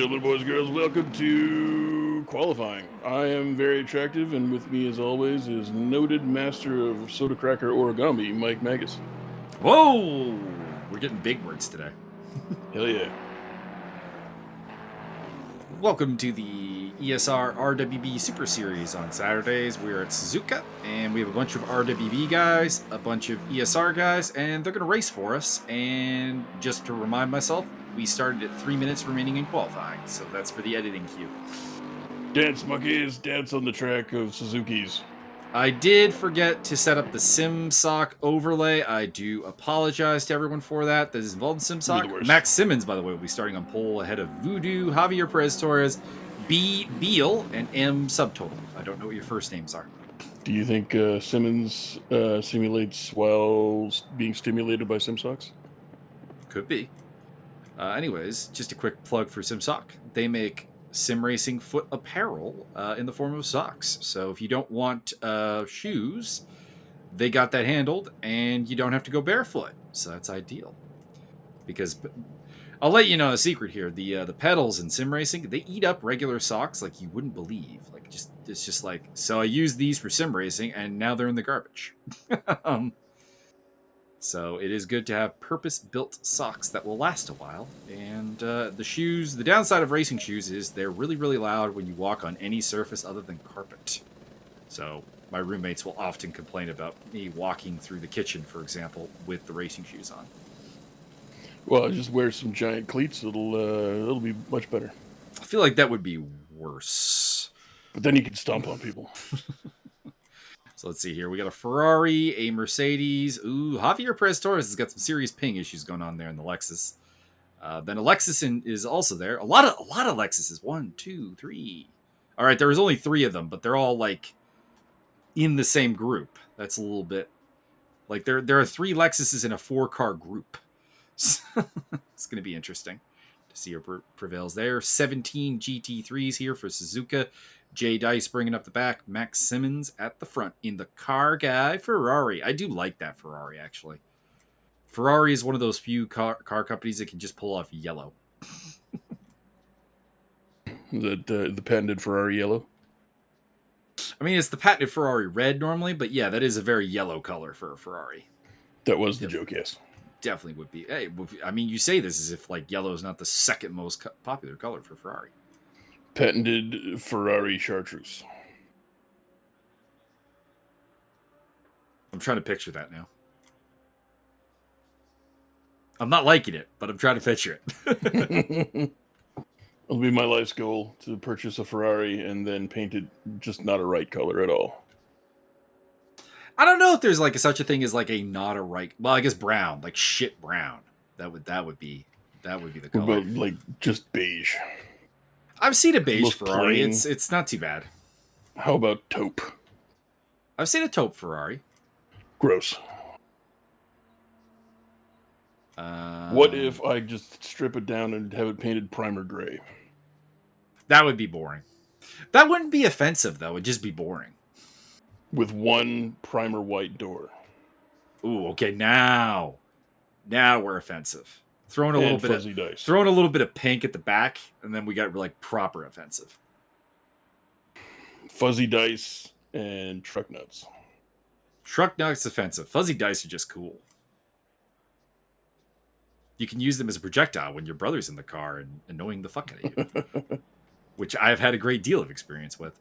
gentlemen, boys and girls, welcome to qualifying. I am very attractive, and with me, as always, is noted master of soda cracker origami, Mike Magus. Whoa! We're getting big words today. Hell yeah. Welcome to the ESR RWB Super Series on Saturdays. We're at Suzuka, and we have a bunch of RWB guys, a bunch of ESR guys, and they're going to race for us. And just to remind myself, we started at 3 minutes remaining in qualifying, so that's for the editing cue. Dance, monkeys, dance on the track of Suzuki's. I did forget to set up the SimSock overlay. I do apologize to everyone for that. That is involved in SimSock. Max Simmons, by the way, will be starting on pole ahead of Voodoo, Javier Perez-Torres, B. Beal, and M. Subtotal. I don't know what your first names are. Do you think Simmons simulates while being stimulated by SimSocks? Could be. Anyways, just a quick plug for SimSock. They make sim racing foot apparel in the form of socks. So if you don't want shoes, they got that handled, and you don't have to go barefoot. So that's ideal. Because I'll let you know a secret here: the pedals in sim racing, they eat up regular socks like you wouldn't believe. Like it's just like, so I use these for sim racing, and now they're in the garbage. So it is good to have purpose-built socks that will last a while. And the shoes, the downside of racing shoes is they're really, really loud when you walk on any surface other than carpet. So my roommates will often complain about me walking through the kitchen, for example, with the racing shoes on. Well, just wear some giant cleats. It'll be much better. I feel like that would be worse. But then you can stomp on people. So let's see here. We got a Ferrari, a Mercedes. Ooh, Javier Perez-Torres has got some serious ping issues going on there in the Lexus. Then a Lexus is also there. A lot of Lexuses. 1, 2, 3. All right, there was only 3 of them, but they're all like in the same group. That's a little bit like there are 3 Lexuses in a 4-car group. It's going to be interesting to see who prevails there. 17 GT3s here for Suzuka. Jay Dice bringing up the back. Max Simmons at the front in the car guy Ferrari. I do like that Ferrari, actually. Ferrari is one of those few car companies that can just pull off yellow. The patented Ferrari yellow? I mean, it's the patented Ferrari red normally, but yeah, that is a very yellow color for a Ferrari. That was the joke, yes. Definitely would be. Hey, I mean, you say this as if like yellow is not the second most popular color for Ferrari. Patented Ferrari chartreuse. I'm trying to picture that now. I'm not liking it, but I'm trying to picture it. It'll be my life's goal to purchase a Ferrari and then paint it just not a right color at all. I don't know if there's like such a thing as like a not a right. Well, I guess brown, like shit brown. That would be the color. But like just beige. I've seen a beige Most Ferrari. plain. It's not too bad. How about taupe? I've seen a taupe Ferrari. Gross. What if I just strip it down and have it painted primer gray? That would be boring. That wouldn't be offensive though. It'd just be boring. With one primer white door. Ooh, okay. Now we're offensive. Throwing a little bit fuzzy dice. Throwing a little bit of pink at the back, and then we got like proper offensive. Fuzzy dice and truck nuts. Truck nuts offensive. Fuzzy dice are just cool. You can use them as a projectile when your brother's in the car and annoying the fuck out of you. Which I've had a great deal of experience with.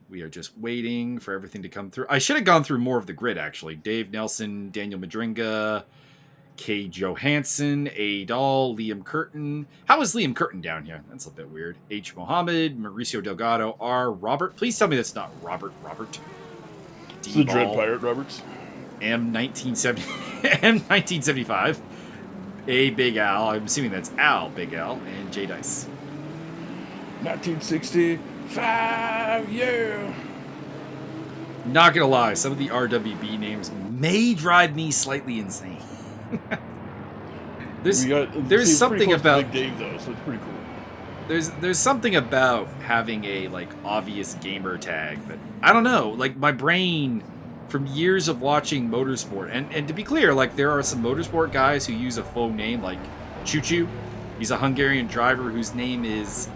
We are just waiting for everything to come through. I should have gone through more of the grid, actually. Dave Nelson, Daniel Madringa, K. Johansson, A. Dahl, Liam Curtin. How is Liam Curtin down here? That's a bit weird. H. Mohammed, Mauricio Delgado, R. Robert. Please tell me that's not Robert. It's the Dread Pirate Roberts. M. 1975. A. Big Al. I'm assuming that's Al, Big Al, and J. Dice. 1965, yeah. Not gonna lie, some of the RWB names may drive me slightly insane. There's something about Big Dave though, so it's pretty cool. There's something about having a like obvious gamer tag that I don't know. Like my brain, from years of watching motorsport, and to be clear, like there are some motorsport guys who use a faux name, like Choo Choo. He's a Hungarian driver whose name is...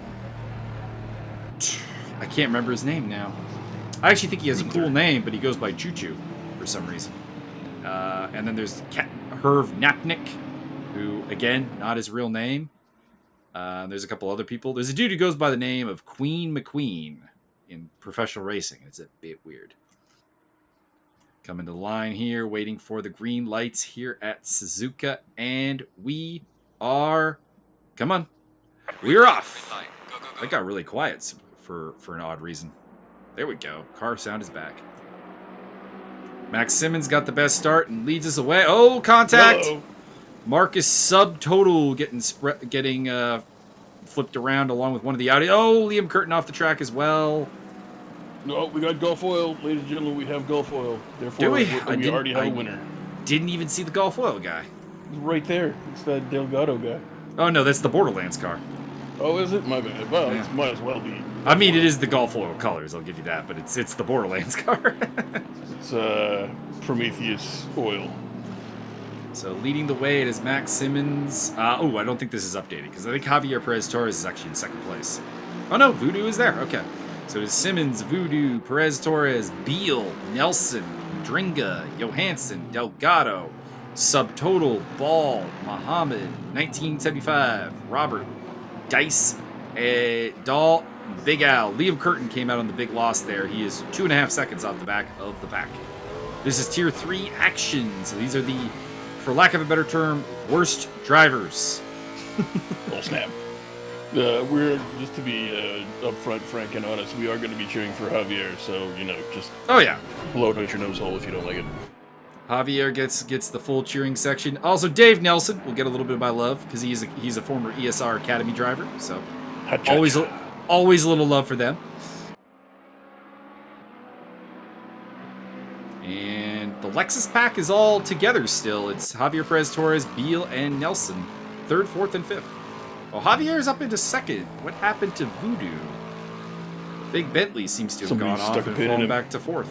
I can't remember his name now. I actually think he has a cool name, but he goes by Choo Choo for some reason. And then there's Herv Napnik, who, again, not his real name. There's a couple other people. There's a dude who goes by the name of Queen McQueen in professional racing. It's a bit weird. Coming to the line here, waiting for the green lights here at Suzuka. And we are... Come on. We're off. That got really quiet for an odd reason. There we go. Car sound is back. Max Simmons got the best start and leads us away. Oh, contact! Uh-oh. Marcus subtotal getting flipped around along with one of the Audi. Oh, Liam Curtin off the track as well. No, we got Gulf Oil. Ladies and gentlemen, we have Gulf Oil. Therefore, do we? We already have a winner. Didn't even see the Gulf Oil guy. It's right there. It's that Delgado guy. Oh, no, that's the Borderlands car. Oh, is it? My bad. Well, it might as well be. I mean, it is the Gulf Oil colors, I'll give you that, but it's the Borderlands car. It's Prometheus Oil. So leading the way, it is Max Simmons. Oh, I don't think this is updated, because I think Javier Perez Torres is actually in second place. Oh, no, Voodoo is there. Okay. So it is Simmons, Voodoo, Perez Torres, Beal, Nelson, Dringa, Johansson, Delgado, Subtotal, Ball, Muhammad, 1975, Robert, Dice, Dahl, Big Al. Liam Curtin came out on the big loss there. He is 2.5 seconds off the back of the pack. This is Tier 3 action. So these are the, for lack of a better term, worst drivers. Oh, snap. We're, just to be upfront, frank, and honest, we are going to be cheering for Javier, so, just blow it out your nose hole if you don't like it. Javier gets the full cheering section. Also, Dave Nelson will get a little bit of my love, because he's a former ESR Academy driver, so always a little love for them. And the Lexus pack is all together still. It's Javier Perez Torres, Beal, and Nelson. 3rd, 4th, and 5th. Oh, Javier's up into 2nd. What happened to Voodoo? Big Bentley seems to have gone off and fallen back to 4th.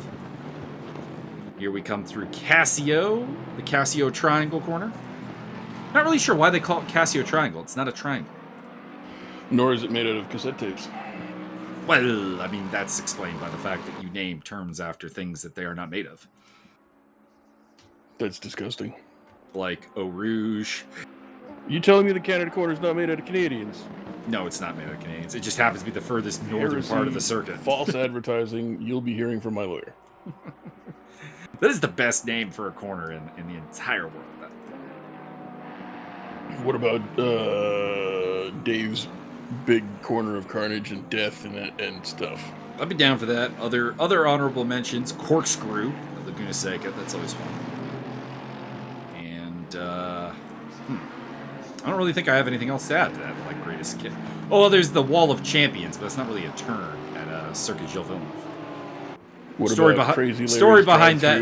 Here we come through Casio, the Casio Triangle corner. Not really sure why they call it Casio Triangle. It's not a triangle. Nor is it made out of cassette tapes. Well, I mean, that's explained by the fact that you name terms after things that they are not made of. That's disgusting. Like Eau Rouge. You telling me the Canada corner is not made out of Canadians? No, it's not made out of Canadians. It just happens to be the furthest northern part of the circuit. False advertising. You'll be hearing from my lawyer. That is the best name for a corner in the entire world. What about Dave's big corner of carnage and death and stuff? I'd be down for that. Other honorable mentions: Corkscrew, Laguna Seca. That's always fun. And I don't really think I have anything else to add to that. Like greatest kit. Oh, well, there's the Wall of Champions, but that's not really a turn at Circuit Gilles Villeneuve. What about Crazy story behind that?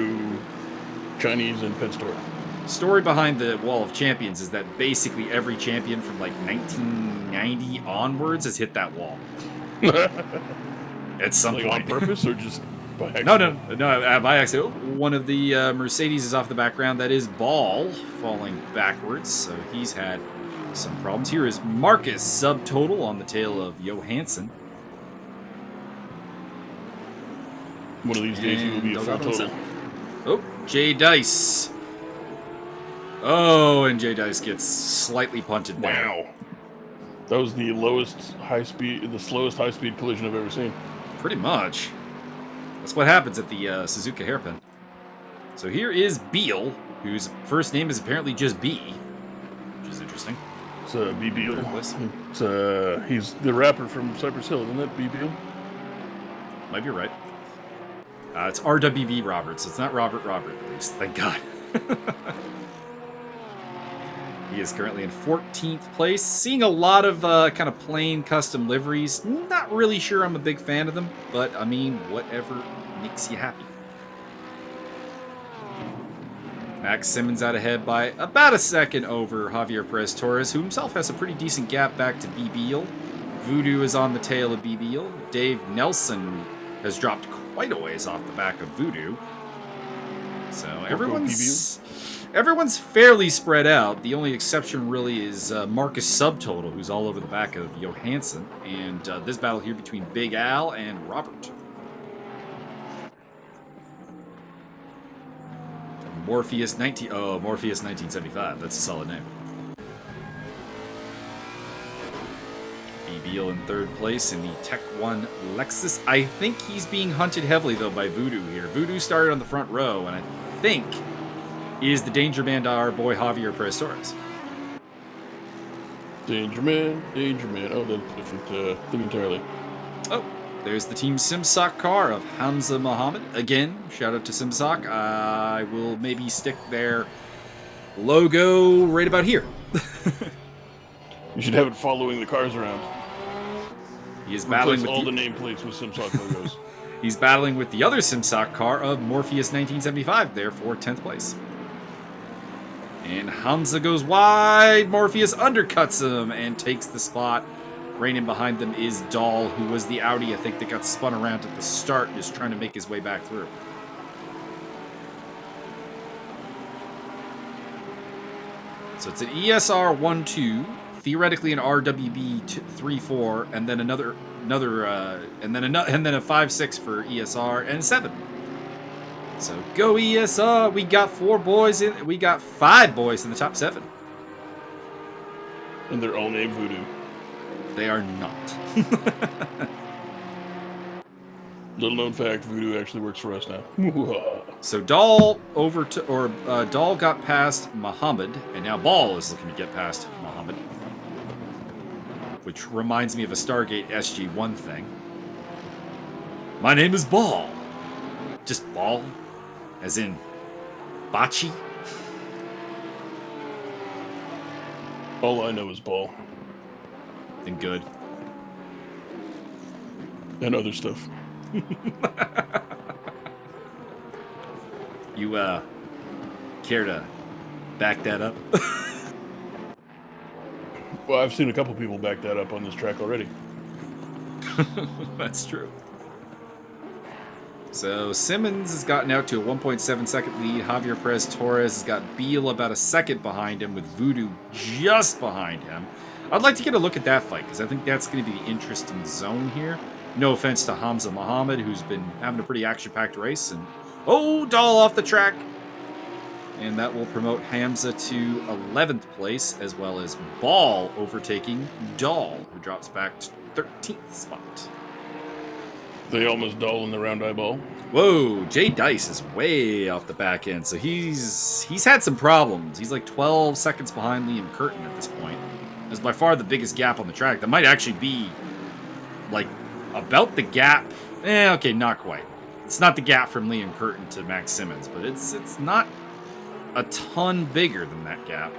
Chinese and pet store. Story behind the Wall of Champions is that basically every champion from like 1990 onwards has hit that wall. At some point. On purpose or just by accident? No, by accident. One of the Mercedes is off the background. That is Ball falling backwards, so he's had some problems. Here is Marcus, subtotal on the tail of Johansson. One of these days he will be a full total. Oh, Jay Dice. Oh, and Jay Dice gets slightly punted there. Wow. That was the slowest high-speed collision I've ever seen. Pretty much. That's what happens at the Suzuka hairpin. So here is Beal, whose first name is apparently just B, which is interesting. It's B. Beal. He's the rapper from Cypress Hill, isn't it? B. Beal? Might be right. It's RWB Roberts. It's not Robert, at least. Thank God. He is currently in 14th place. Seeing a lot of kind of plain custom liveries. Not really sure I'm a big fan of them, but I mean, whatever makes you happy. Max Simmons out ahead by about a second over Javier Perez Torres, who himself has a pretty decent gap back to B. Beal. Voodoo is on the tail of B. Beal. Dave Nelson has dropped quite a ways off the back of Voodoo. So PBU. everyone's fairly spread out. The only exception really is Marcus Subtotal, who's all over the back of Johansson. And this battle here between Big Al and Robert. Morpheus 1975. That's a solid name. Beal in third place in the Tech 1 Lexus. I think he's being hunted heavily, though, by Voodoo here. Voodoo started on the front row, and I think is the danger man to our boy Javier Perez Torres. Danger man. Oh, that's a different thing entirely. Oh, there's the Team Simsock car of Hamza Mohammed. Again, shout out to Simsock. I will maybe stick their logo right about here. You should have it following the cars around. He is battling with all the nameplates with Simsock logos. He's battling with the other Simsock car of Morpheus 1975 there for 10th place. And Hamza goes wide. Morpheus undercuts him and takes the spot. Right in behind them is Dahl, who was the Audi, I think, that got spun around at the start and is trying to make his way back through. So it's an ESR 1-2. Theoretically, an RWB 3-4, and then and then a 5-6 for ESR and 7. So go ESR! We got 4 boys in. We got 5 boys in the top 7, and they're all named Voodoo. They are not. Little known fact: Voodoo actually works for us now. So Dahl Dahl got past Muhammad, and now Ball is looking to get past Muhammad. Which reminds me of a Stargate SG-1 thing. My name is Ball. Just Ball? As in Bocce? All I know is Ball. And good. And other stuff. You, care to back that up? Well, I've seen a couple people back that up on this track already. That's true. So Simmons has gotten out to a 1.7 second lead. Javier Perez Torres has got Beal about a second behind him, with Voodoo just behind him. I'd like to get a look at that fight, because I think that's going to be the interesting zone here. No offense to Hamza Mohammed, who's been having a pretty action-packed race. And Dahl off the track. And that will promote Hamza to 11th place, as well as Ball overtaking Dahl, who drops back to 13th spot. They almost Dahl in the round eyeball. Whoa, Jay Dice is way off the back end, so he's had some problems. He's like 12 seconds behind Liam Curtin at this point. That's by far the biggest gap on the track. That might actually be like about the gap. Okay, not quite. It's not the gap from Liam Curtin to Max Simmons, but it's not a ton bigger than that gap.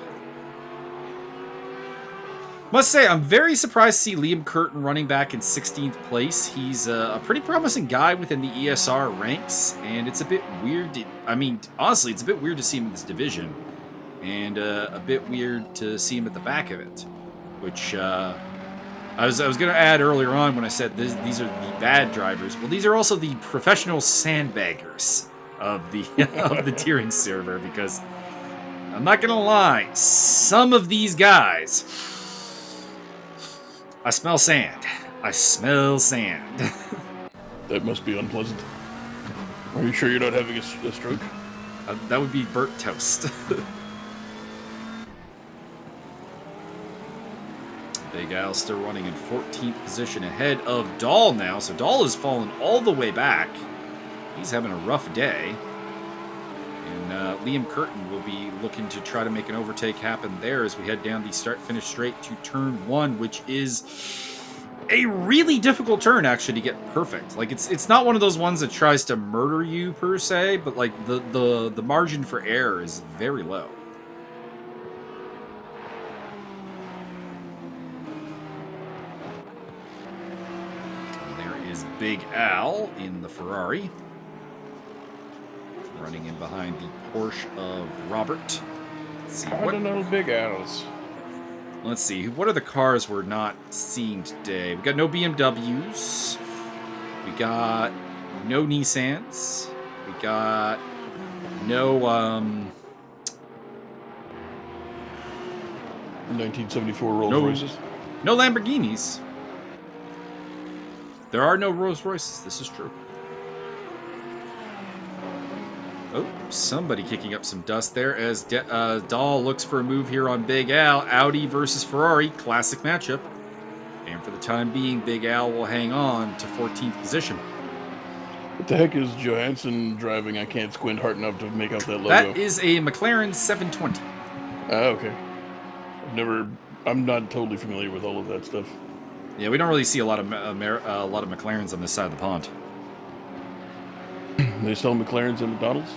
Must say, I'm very surprised to see Liam Curtin running back in 16th place. He's a pretty promising guy within the ESR ranks, and it's a bit weird. Honestly, it's a bit weird to see him in this division, and a bit weird to see him at the back of it, which I was going to add earlier on when I said these are the bad drivers. Well, these are also the professional sandbaggers of the tiering server, because I'm not gonna lie, some of these guys, I smell sand. I smell sand. That must be unpleasant. Are you sure you're not having a stroke? That would be burnt toast. Big Al still running in 14th position ahead of Dahl now, so Dahl has fallen all the way back. He's having a rough day. And Liam Curtin will be looking to try to make an overtake happen there as we head down the start-finish straight to turn 1, which is a really difficult turn, actually, to get perfect. Like, it's not one of those ones that tries to murder you, per se, but, like, the margin for error is very low. And there is Big Al in the Ferrari, running in behind the Porsche of Robert. Let's see, I don't know Big Al's. Let's see, what are the cars we're not seeing today? We got no BMWs. We got no Nissans. We got No, 1974 Rolls Royces. no Lamborghinis. There are no Rolls Royces. This is true. Oh, somebody kicking up some dust there as Dahl looks for a move here on Big Al. Audi versus Ferrari, classic matchup. And for the time being, Big Al will hang on to 14th position. What the heck is Johansson driving? I can't squint hard enough to make out that logo. That is a McLaren 720. Okay. I'm not totally familiar with all of that stuff. Yeah, we don't really see a lot of McLarens on this side of the pond. They sell McLarens at McDonald's?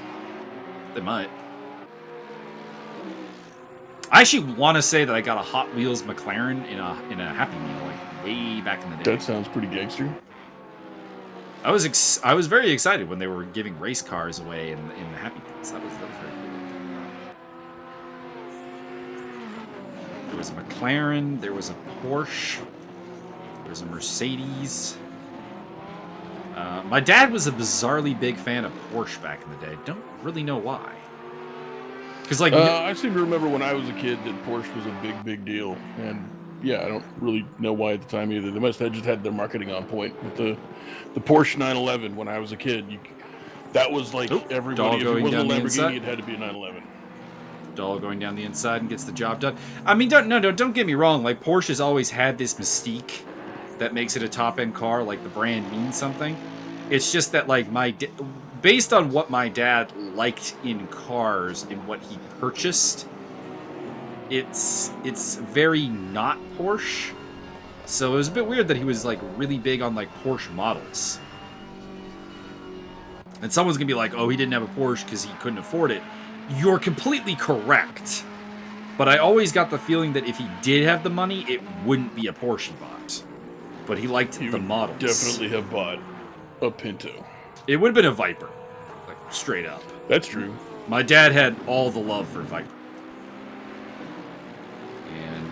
They might. I actually want to say that I got a Hot Wheels McLaren in a Happy Meal, like way back in the day. That sounds pretty gangster. I was very excited when they were giving race cars away in the Happy Meals. That was very cool. There was a McLaren. There was a Porsche. There was a Mercedes. My dad was a bizarrely big fan of Porsche back in the day. Don't really know why. Because I seem to remember when I was a kid that Porsche was a big deal, and yeah, I don't really know why at the time either. They must have just had their marketing on point. But the Porsche 911 when I was a kid, that was like everybody. If it wasn't a Lamborghini, it had to be a 911. Dahl going down the inside and gets the job done. I mean, don't get me wrong. Like Porsche has always had this mystique that makes it a top end car. Like the brand means something. It's just that like based on what my dad liked in cars and what he purchased, it's very not Porsche. So it was a bit weird that he was like really big on like Porsche models. And someone's gonna be like, "Oh, he didn't have a Porsche because he couldn't afford it." You're completely correct. But I always got the feeling that if he did have the money, it wouldn't be a Porsche he bought. But he liked the models. Definitely have bought a Pinto. It would have been a Viper, like straight up. That's true. My dad had all the love for Viper. And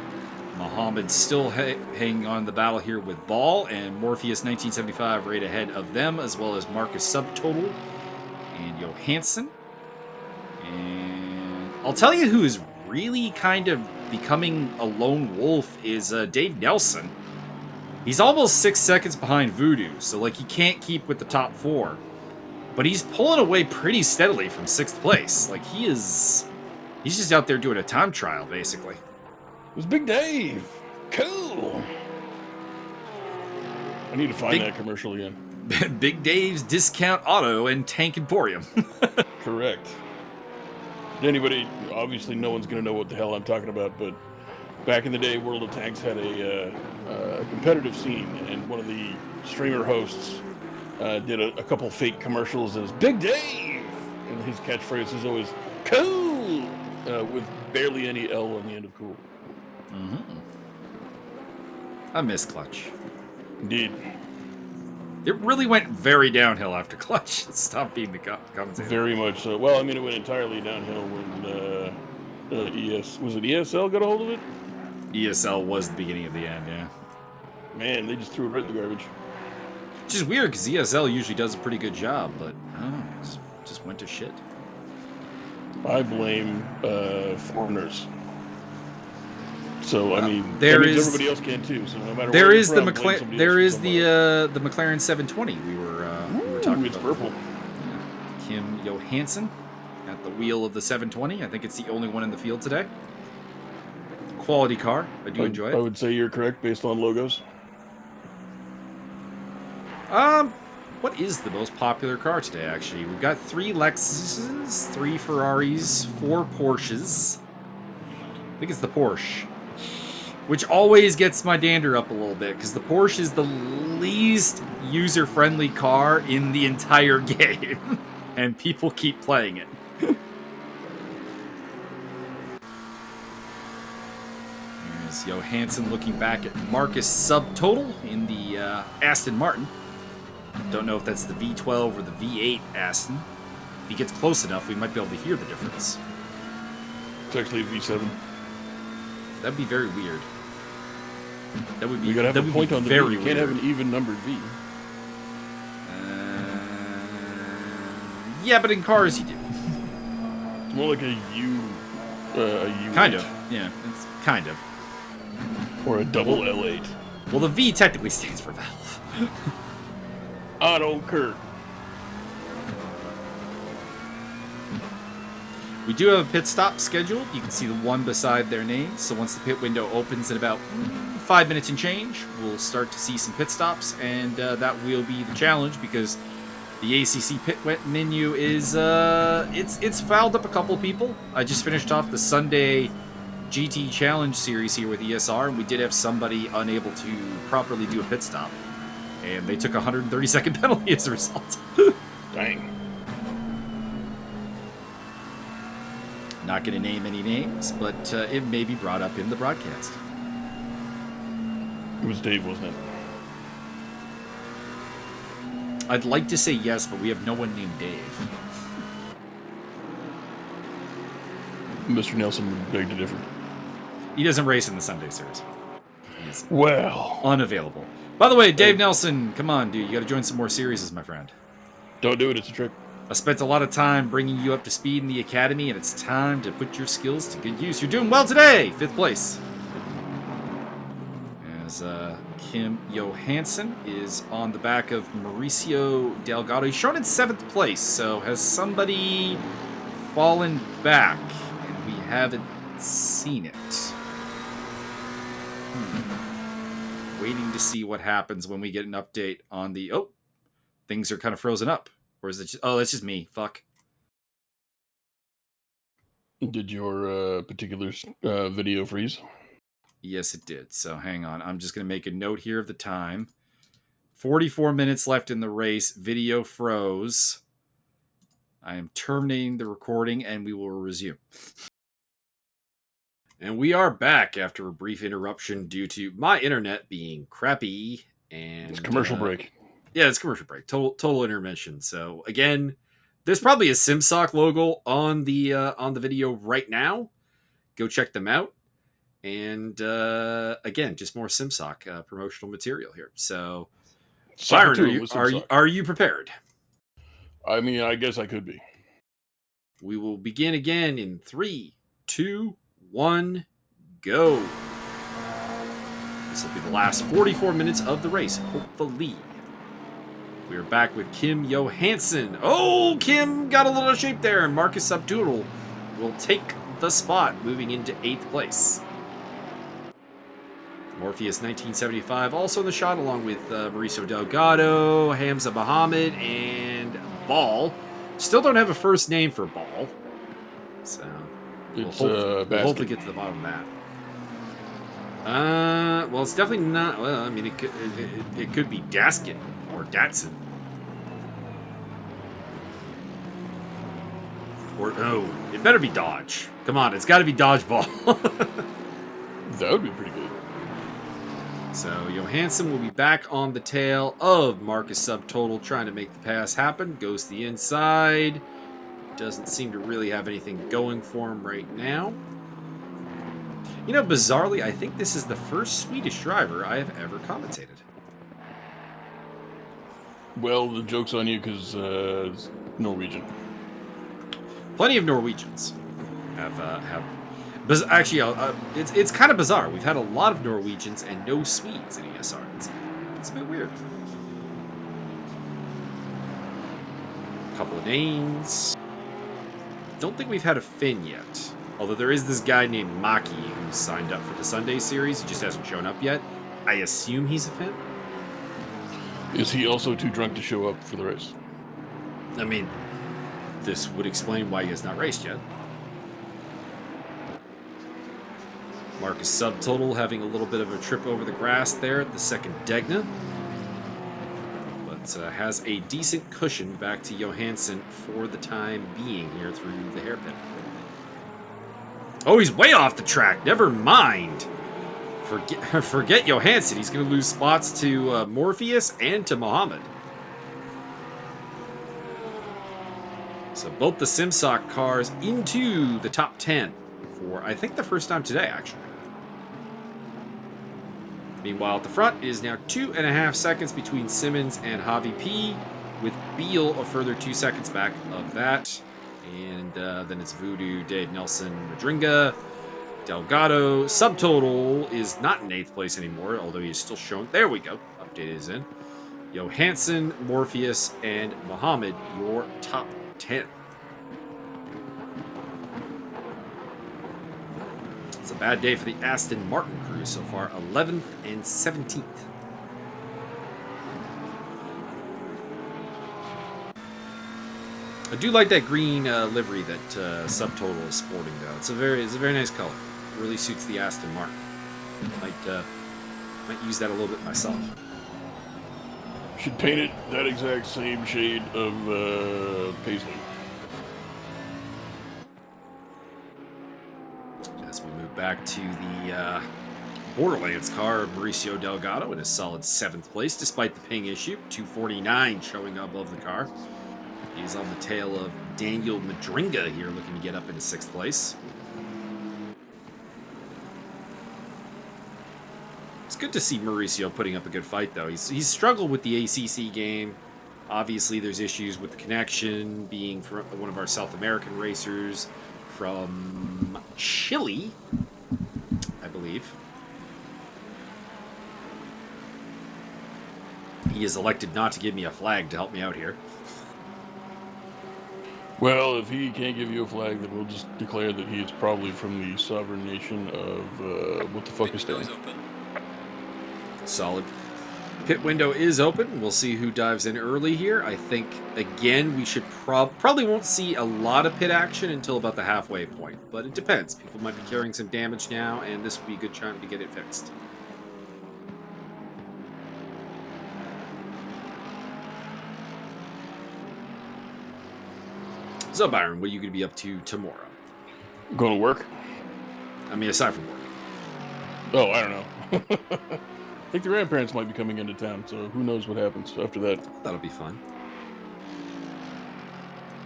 Muhammad's still hanging on the battle here with Ball, and Morpheus 1975 right ahead of them, as well as Marcus Subtotal and Johansson. And I'll tell you who is really kind of becoming a lone wolf is Dave Nelson. He's almost 6 seconds behind Voodoo, so like he can't keep with the top four. But he's pulling away pretty steadily from 6th place. Like he's just out there doing a time trial, basically. It was Big Dave. Cool. I need to find that commercial again. Big Dave's Discount Auto and Tank Emporium. Correct. Anybody, obviously no one's going to know what the hell I'm talking about, but back in the day, World of Tanks had a competitive scene, and one of the streamer hosts did a couple fake commercials as Big Dave, and his catchphrase is always cool, with barely any L on the end of cool. Mm-hmm. I miss Clutch. Indeed. It really went very downhill after Clutch stopped being the commentator. Very much so. Well, I mean, it went entirely downhill when was it ESL got a hold of it? ESL was the beginning of the end, yeah. Man, they just threw it right in the garbage. Which is weird, because ESL usually does a pretty good job, but I don't know, it just went to shit. I blame foreigners. So I mean, everybody else can too. So no matter there where is you're the from, McLaren. There is the McLaren 720 we were talking it's about. purple. Yeah. Kim Johansson at the wheel of the 720. I think it's the only one in the field today. Quality car. I do enjoy it. I would say you're correct based on logos. What is the most popular car today? Actually, we've got 3 Lexuses, 3 Ferraris, 4 Porsches. I think it's the Porsche. Which always gets my dander up a little bit, because the Porsche is the least user-friendly car in the entire game. And people keep playing it. Here's Johansson looking back at Marcus Subtotal in the Aston Martin. Don't know if that's the V12 or the V8 Aston. If he gets close enough, we might be able to hear the difference. It's actually a V7. That'd be very weird. That would be. You gotta have a point on the V. You can't have an even numbered V. Yeah, but in cars you do. More like a U. A U. Kind of. Yeah, it's kind of. Or a double L8. Well, the V technically stands for valve. Otto Kurt. We do have a pit stop scheduled. You can see the one beside their names. So once the pit window opens in about 5 minutes and change, we'll start to see some pit stops, and that will be the challenge because the ACC pit menu is it's fouled up a couple people. I just finished off the Sunday GT Challenge series here with ESR, and we did have somebody unable to properly do a pit stop, and they took a 130-second penalty as a result. Dang. Not going to name any names, but it may be brought up in the broadcast. It was Dave, wasn't it? I'd like to say yes, but we have no one named Dave. Mr. Nelson would beg to differ. He doesn't race in the Sunday series. He's Well, unavailable. By the way, Dave Nelson, come on, dude. You got to join some more series, my friend. don't do it. It's a trick. I spent a lot of time bringing you up to speed in the academy, and it's time to put your skills to good use. You're doing well today. 5th place. As Kim Johansson is on the back of Mauricio Delgado. He's shown in 7th place, so has somebody fallen back? And we haven't seen it. Waiting to see what happens when we get an update on the... Oh, things are kind of frozen up. Or is it just... Oh, that's just me. Fuck. Did your particular video freeze? Yes, it did. So hang on. I'm just going to make a note here of the time. 44 minutes left in the race. Video froze. I am terminating the recording, and we will resume. And we are back after a brief interruption due to my internet being crappy. And It's commercial break. Yeah, it's commercial break. Total intermission. So again, there's probably a SimSock logo on the video right now. Go check them out. And again, just more SimSock promotional material here. So, Byron, are you prepared? I mean, I guess I could be. We will begin again in 3, 2, 1, go. This will be the last 44 minutes of the race, hopefully. We are back with Kim Johansson. Oh, Kim got a little shape there, and Marcus Subtoodle will take the spot, moving into 8th place. Morpheus 1975 also in the shot, along with Mauricio Delgado, Hamza Muhammad, and Ball. Still don't have a first name for Ball. So we'll hopefully get to the bottom of that. Well, it's definitely not. Well, I mean, it could be Daskin or Datsun. Or no, it better be Dodge. Come on, it's got to be Dodgeball. That would be pretty good. So Johansson will be back on the tail of Marcus Subtotal, trying to make the pass happen. Goes to the inside. Doesn't seem to really have anything going for him right now. You know, bizarrely, I think this is the first Swedish driver I have ever commentated. Well, the joke's on you because it's Norwegian. Plenty of Norwegians have actually, it's kind of bizarre. We've had a lot of Norwegians and no Swedes in ESR. It's a bit weird. A couple of names. Don't think we've had a Finn yet. Although there is this guy named Maki who signed up for the Sunday series. He just hasn't shown up yet. I assume he's a Finn. Is he also too drunk to show up for the race? I mean, this would explain why he has not raced yet. Marcus Subtotal having a little bit of a trip over the grass there at the second Degna. But has a decent cushion back to Johansson for the time being here through the hairpin. Oh, he's way off the track. Never mind. Forget Johansson. He's going to lose spots to Morpheus and to Muhammad. So both the SimSock cars into the top 10 for, I think, the first time today, actually. Meanwhile, at the front, it is now 2.5 seconds between Simmons and Javi P, with Beal a further 2 seconds back of that. And then it's Voodoo, Dave Nelson, Madringa, Delgado. Subtotal is not in 8th place anymore, although he's still showing. There we go. Update is in. Johansson, Morpheus, and Muhammad, your top 10. It's a bad day for the Aston Martin crew so far, 11th and 17th. I do like that green livery that Subtotal is sporting, though. It's a very nice color. It really suits the Aston Martin. Might use that a little bit myself. Should paint it that exact same shade of paisley. As we move back to the Borderlands car, Mauricio Delgado in a solid 7th place, despite the ping issue. 249 showing up above the car. He's on the tail of Daniel Madringa here, looking to get up into 6th place. It's good to see Mauricio putting up a good fight, though. He's struggled with the ACC game. Obviously, there's issues with the connection, being from one of our South American racers from Chile, I believe. He has elected not to give me a flag to help me out here. Well, if he can't give you a flag, then we'll just declare that he is probably from the sovereign nation of what the fuck is that? Solid. Pit window is open. We'll see who dives in early here. I think, again, we should probably won't see a lot of pit action until about the halfway point, but it depends. People might be carrying some damage now, and this would be a good time to get it fixed. So, Byron, what are you going to be up to tomorrow? Going to work? I mean, aside from work. Oh, I don't know. I think the grandparents might be coming into town, so who knows what happens after that. That'll be fun.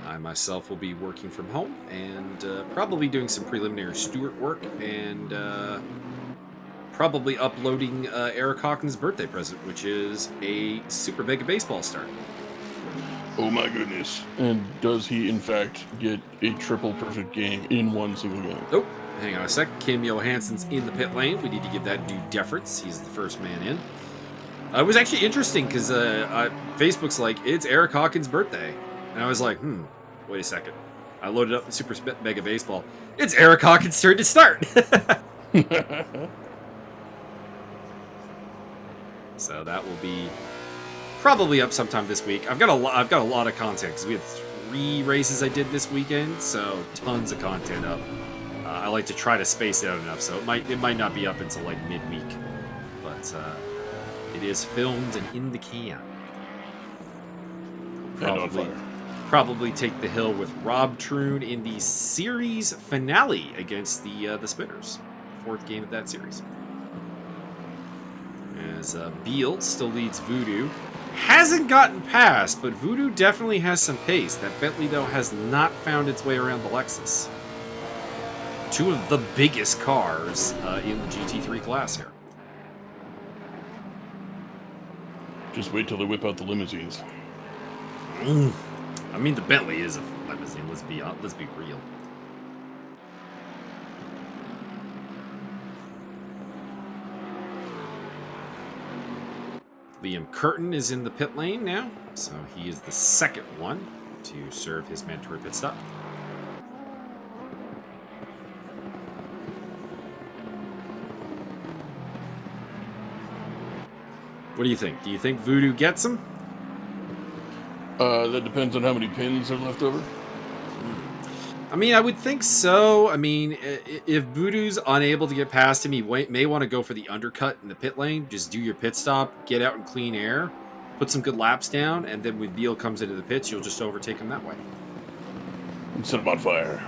I myself will be working from home and probably doing some preliminary steward work and probably uploading Eric Hawkins' birthday present, which is a Super Mega Baseball start. Oh my goodness. And does he, in fact, get a triple perfect game in one single game? Nope. Hang on a sec. Kim Johansson's in the pit lane. We need to give that due deference. He's the first man in. It was actually interesting because Facebook's like, it's Eric Hawkins' birthday. And I was like, wait a second. I loaded up the Super Mega Baseball. It's Eric Hawkins' turn to start. So that will be probably up sometime this week. I've got a lot of content because we had 3 races I did this weekend, so tons of content up. I like to try to space it out enough, so it might not be up until like midweek, but it is filmed and in the can. Probably take the hill with Rob Troon in the series finale against the Spinners, 4th game of that series. As Beal still leads Voodoo. Hasn't gotten past, but Voodoo definitely has some pace. That Bentley, though, has not found its way around the Lexus. 2 of the biggest cars in the GT3 class here. Just wait till they whip out the limousines. I mean, the Bentley is a limousine. Let's be real. Liam Curtin is in the pit lane now, so he is the second one to serve his mandatory pit stop. What do you think? Do you think Voodoo gets him? That depends on how many pins are left over. I mean, I would think so. I mean, if Voodoo's unable to get past him, he may want to go for the undercut in the pit lane. Just do your pit stop, get out in clean air, put some good laps down, and then when Beal comes into the pits, you'll just overtake him that way. And set him on fire.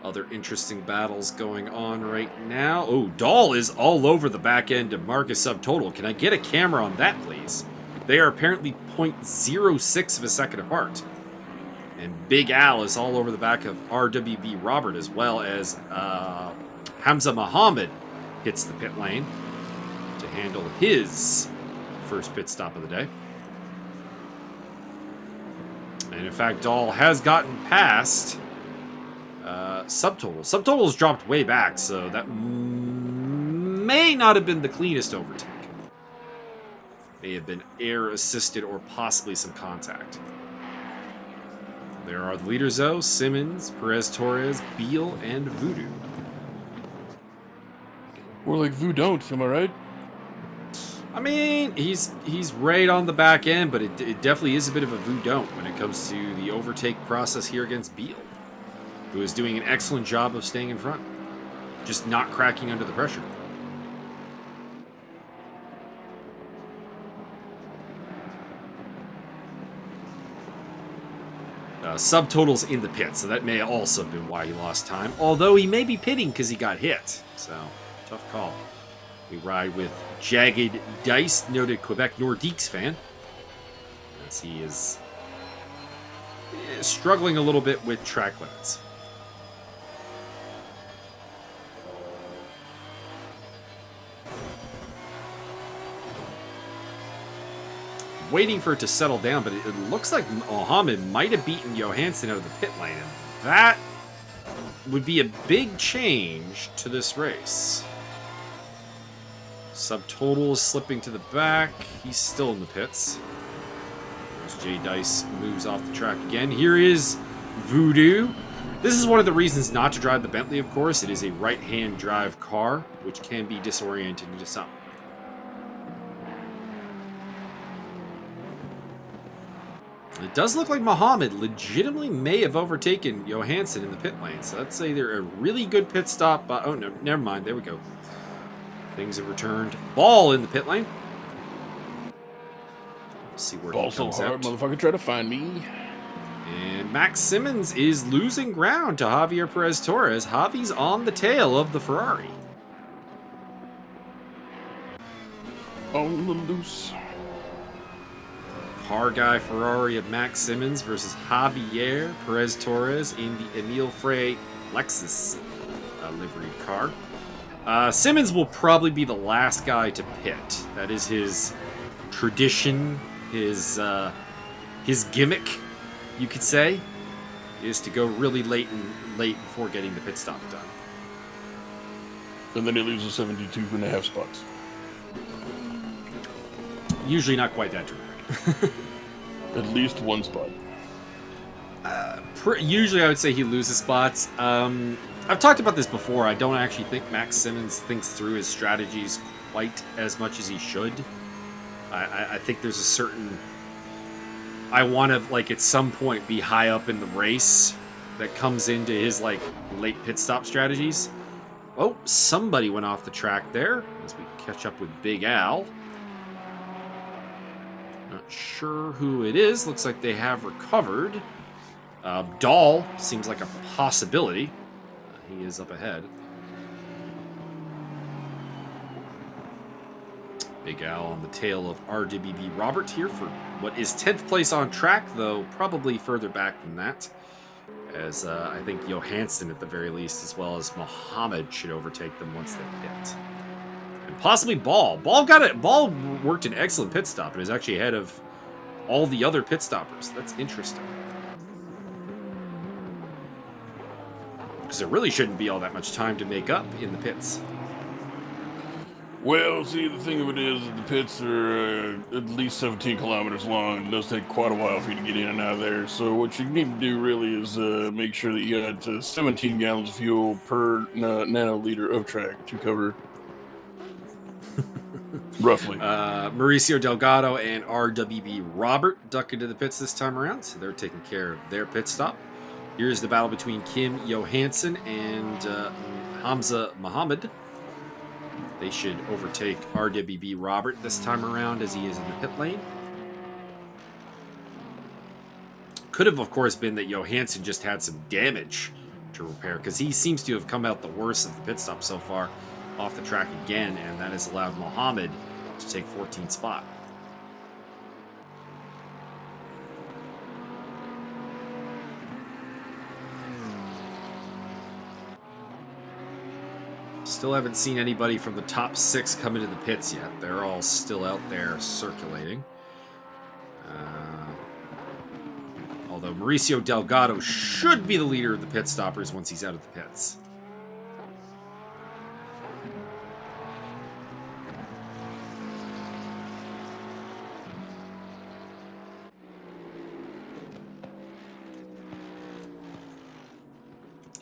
Other interesting battles going on right now. Oh, Dahl is all over the back end of Marcus Subtotal. Can I get a camera on that, please? They are apparently 0.06 of a second apart. And Big Al is all over the back of RWB Robert, as well as Hamza Muhammad hits the pit lane to handle his first pit stop of the day. And in fact, Dahl has gotten past Subtotal. Subtotal's dropped way back, so that may not have been the cleanest overtake. May have been air assisted or possibly some contact. There are the leaders though: Simmons, Perez Torres, Beal, and Voodoo. More like Vu don't, am I right? I mean, he's right on the back end, but it definitely is a bit of a Vu don't when it comes to the overtake process here against Beal, who is doing an excellent job of staying in front, just not cracking under the pressure. Subtotal's in the pit, so that may also have been why he lost time. Although he may be pitting because he got hit. So, tough call. We ride with Jagged Dice, noted Quebec Nordiques fan. As he is struggling a little bit with track limits. Waiting for it to settle down, but it looks like Mohammed might have beaten Johansson out of the pit lane, and that would be a big change to this race. Subtotal is slipping to the back. He's still in the pits. There's Jay Dice, moves off the track again. Here is Voodoo. This is one of the reasons not to drive the Bentley, of course. It is a right-hand drive car, which can be disoriented into some. It does look like Mohammed legitimately may have overtaken Johansson in the pit lane. So that's either a really good pit stop. Oh, no, never mind. There we go. Things have returned. Ball in the pit lane. Let's see where Ball he comes so hard, out. motherfucker, try to find me. And Max Simmons is losing ground to Javier Perez Torres. Javi's on the tail of the Ferrari. On the loose. Car guy Ferrari of Max Simmons versus Javier Perez Torres in the Emile Frey Lexus livery car. Simmons will probably be the last guy to pit. That is his tradition, his gimmick, you could say, is to go really late before getting the pit stop done. And then he loses 72.5 spots. Usually not quite that dramatic. At least one spot. Usually I would say he loses spots. I've talked about this before. I don't actually think Max Simmons thinks through his strategies quite as much as he should. I think there's a certain... I want to, like, at some point be high up in the race that comes into his, like, late pit stop strategies. Oh, somebody went off the track there as we catch up with Big Al. Not sure who it is. Looks like they have recovered. Dahl seems like a possibility. He is up ahead. Big Al on the tail of RWB Robert here for what is 10th place on track, though probably further back than that. As I think Johansson, at the very least, as well as Mohammed, should overtake them once they pit. And possibly Ball. Ball worked an excellent pit stop and is actually ahead of all the other pit stoppers. That's interesting. Because there really shouldn't be all that much time to make up in the pits. Well, see, the thing of it is that the pits are at least 17 kilometers long. It does take quite a while for you to get in and out of there. So what you need to do really is make sure that you got 17 gallons of fuel per nanoliter of track to cover roughly. Mauricio Delgado and RWB Robert duck into the pits this time around, so they're taking care of their pit stop. Here's the battle between Kim Johansson and Hamza Mohammed. They should overtake RWB Robert this time around as he is in the pit lane. Could have, of course, been that Johansson just had some damage to repair, because he seems to have come out the worst of the pit stop so far, off the track again, and that has allowed Mohammed to take 14th spot. Still haven't seen anybody from the top 6 come into the pits yet. They're all still out there circulating. Although Mauricio Delgado should be the leader of the pit stoppers once he's out of the pits.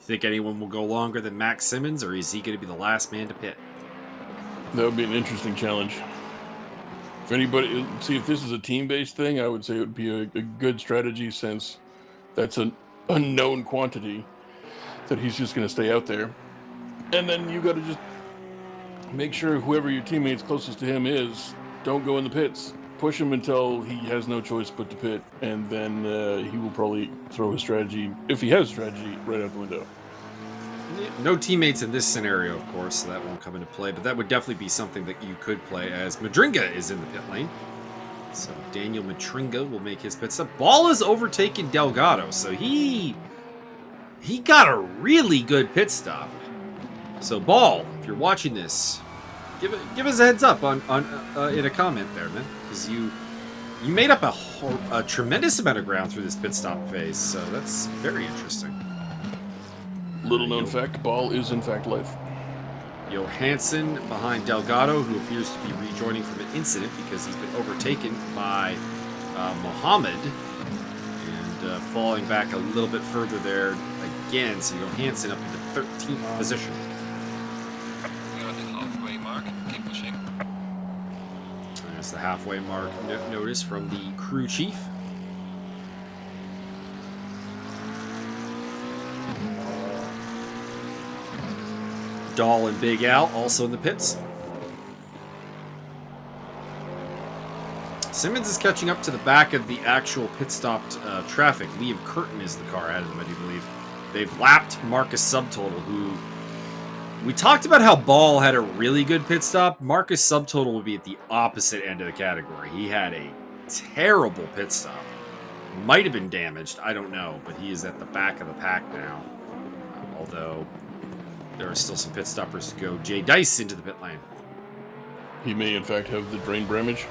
Think anyone will go longer than Max Simmons, or is he going to be the last man to pit? That would be an interesting challenge. If anybody, see, if this is a team-based thing, I would say it would be a good strategy, since that's an unknown quantity that he's just going to stay out there. And then you got to just make sure whoever your teammates closest to him is, don't go in the pits. Push him until he has no choice but to pit, and then he will probably throw his strategy, if he has a strategy, right out the window. No teammates in this scenario, of course, so that won't come into play, but that would definitely be something that you could play, as Madringa is in the pit lane. So Daniel Madringa will make his pit stop. Ball has overtaken Delgado, so he got a really good pit stop. So Ball, if you're watching this, give us a heads up on in a comment there, man, because you made up a tremendous amount of ground through this pit stop phase, so that's very interesting. Little known fact, Ball is in fact life. Johansson behind Delgado, who appears to be rejoining from an incident because he's been overtaken by Mohammed, and falling back a little bit further there again. So Johansson up into 13th position. We're at the halfway mark. Keep pushing. There's the halfway mark notice from the crew chief. Dahl and Big Al also in the pits. Simmons is catching up to the back of the actual pit stopped traffic. Liam Curtin is the car ahead of them, I do believe. They've lapped Marcus Subtotal, who... We talked about how Ball had a really good pit stop. Marcus Subtotal would be at the opposite end of the category. He had a terrible pit stop. Might have been damaged, I don't know, but he is at the back of the pack now. Although... there are still some pit stoppers to go. Jay Dice into the pit lane. He may, in fact, have the drain damage.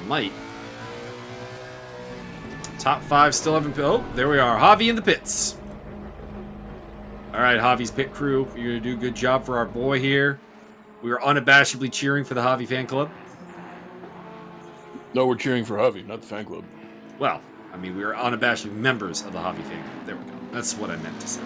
Might. Top 5 still haven't... Oh, there we are. Javi in the pits. All right, Javi's pit crew. You're going to do a good job for our boy here. We are unabashedly cheering for the Javi fan club. No, we're cheering for Javi, not the fan club. Well, I mean, we are unabashedly members of the Javi fan club. There we go. That's what I meant to say.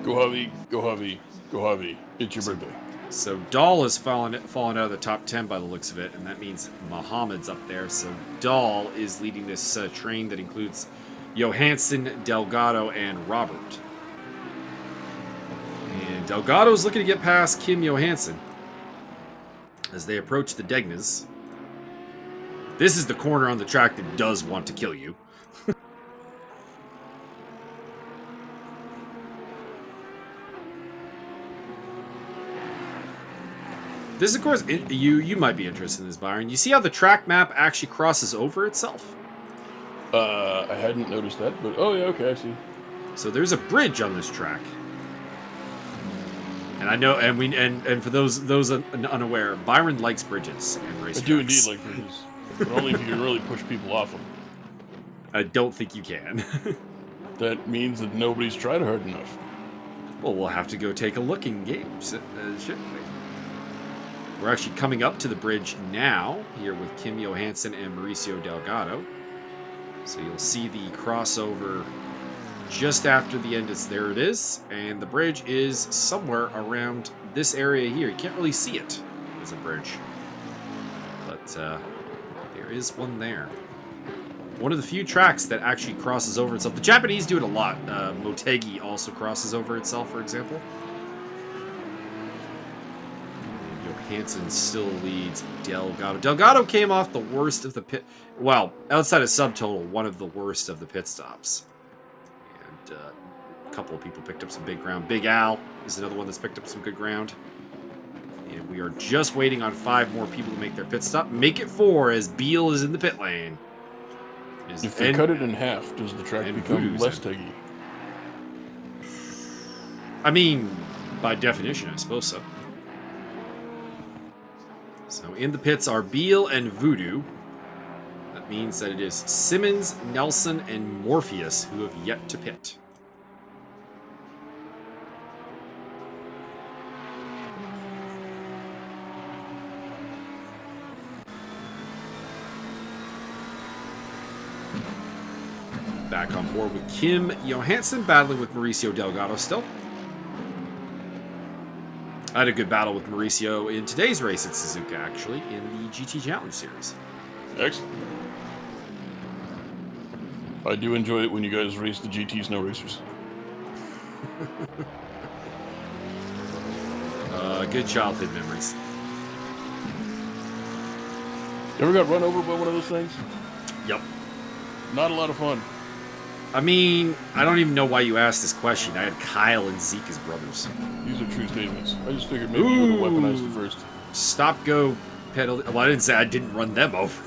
Go Javi, go Javi, go Javi. It's your birthday. So Dahl has fallen out of the top 10 by the looks of it, and that means Muhammad's up there. So Dahl is leading this train that includes Johansson, Delgado, and Robert. And Delgado's looking to get past Kim Johansson as they approach the Degnas. This is the corner on the track that does want to kill you. This, of course, you might be interested in this, Byron. You see how the track map actually crosses over itself? I hadn't noticed that, but oh yeah, okay, I see. So there's a bridge on this track, and I know, and for those unaware, Byron likes bridges and race. I do indeed like bridges, but only if you can really push people off them. I don't think you can. That means that nobody's tried hard enough. Well, we'll have to go take a look in game, shouldn't we? We're actually coming up to the bridge now, here with Kim Johansson and Mauricio Delgado. So you'll see the crossover just after the end. There it is, and the bridge is somewhere around this area here. You can't really see it as a bridge, but there is one there. One of the few tracks that actually crosses over itself. The Japanese do it a lot. Motegi also crosses over itself, for example. Johansson still leads Delgado. Delgado came off the worst of the pit... Well, outside of subtotal, one of the worst of the pit stops. And a couple of people picked up some big ground. Big Al is another one that's picked up some good ground. And we are just waiting on 5 more people to make their pit stop. Make it 4 as Beal is in the pit lane. If they cut it in half, does the track become less teggy? I mean, by definition, I suppose so. So in the pits are Beal and Voodoo. means that it is Simmons, Nelson, and Morpheus who have yet to pit. Back on board with Kim Johansson, battling with Mauricio Delgado still. I had a good battle with Mauricio in today's race at Suzuka, actually, in the GT Challenge Series. Excellent. I do enjoy it when you guys race the GT Snow Racers. Good childhood memories. You ever got run over by one of those things? Yep. Not a lot of fun. I mean, I don't even know why you asked this question. I had Kyle and Zeke as brothers. These are true statements. I just figured maybe you would have weaponized it first. Stop, go, pedal. Well, I didn't say I didn't run them over.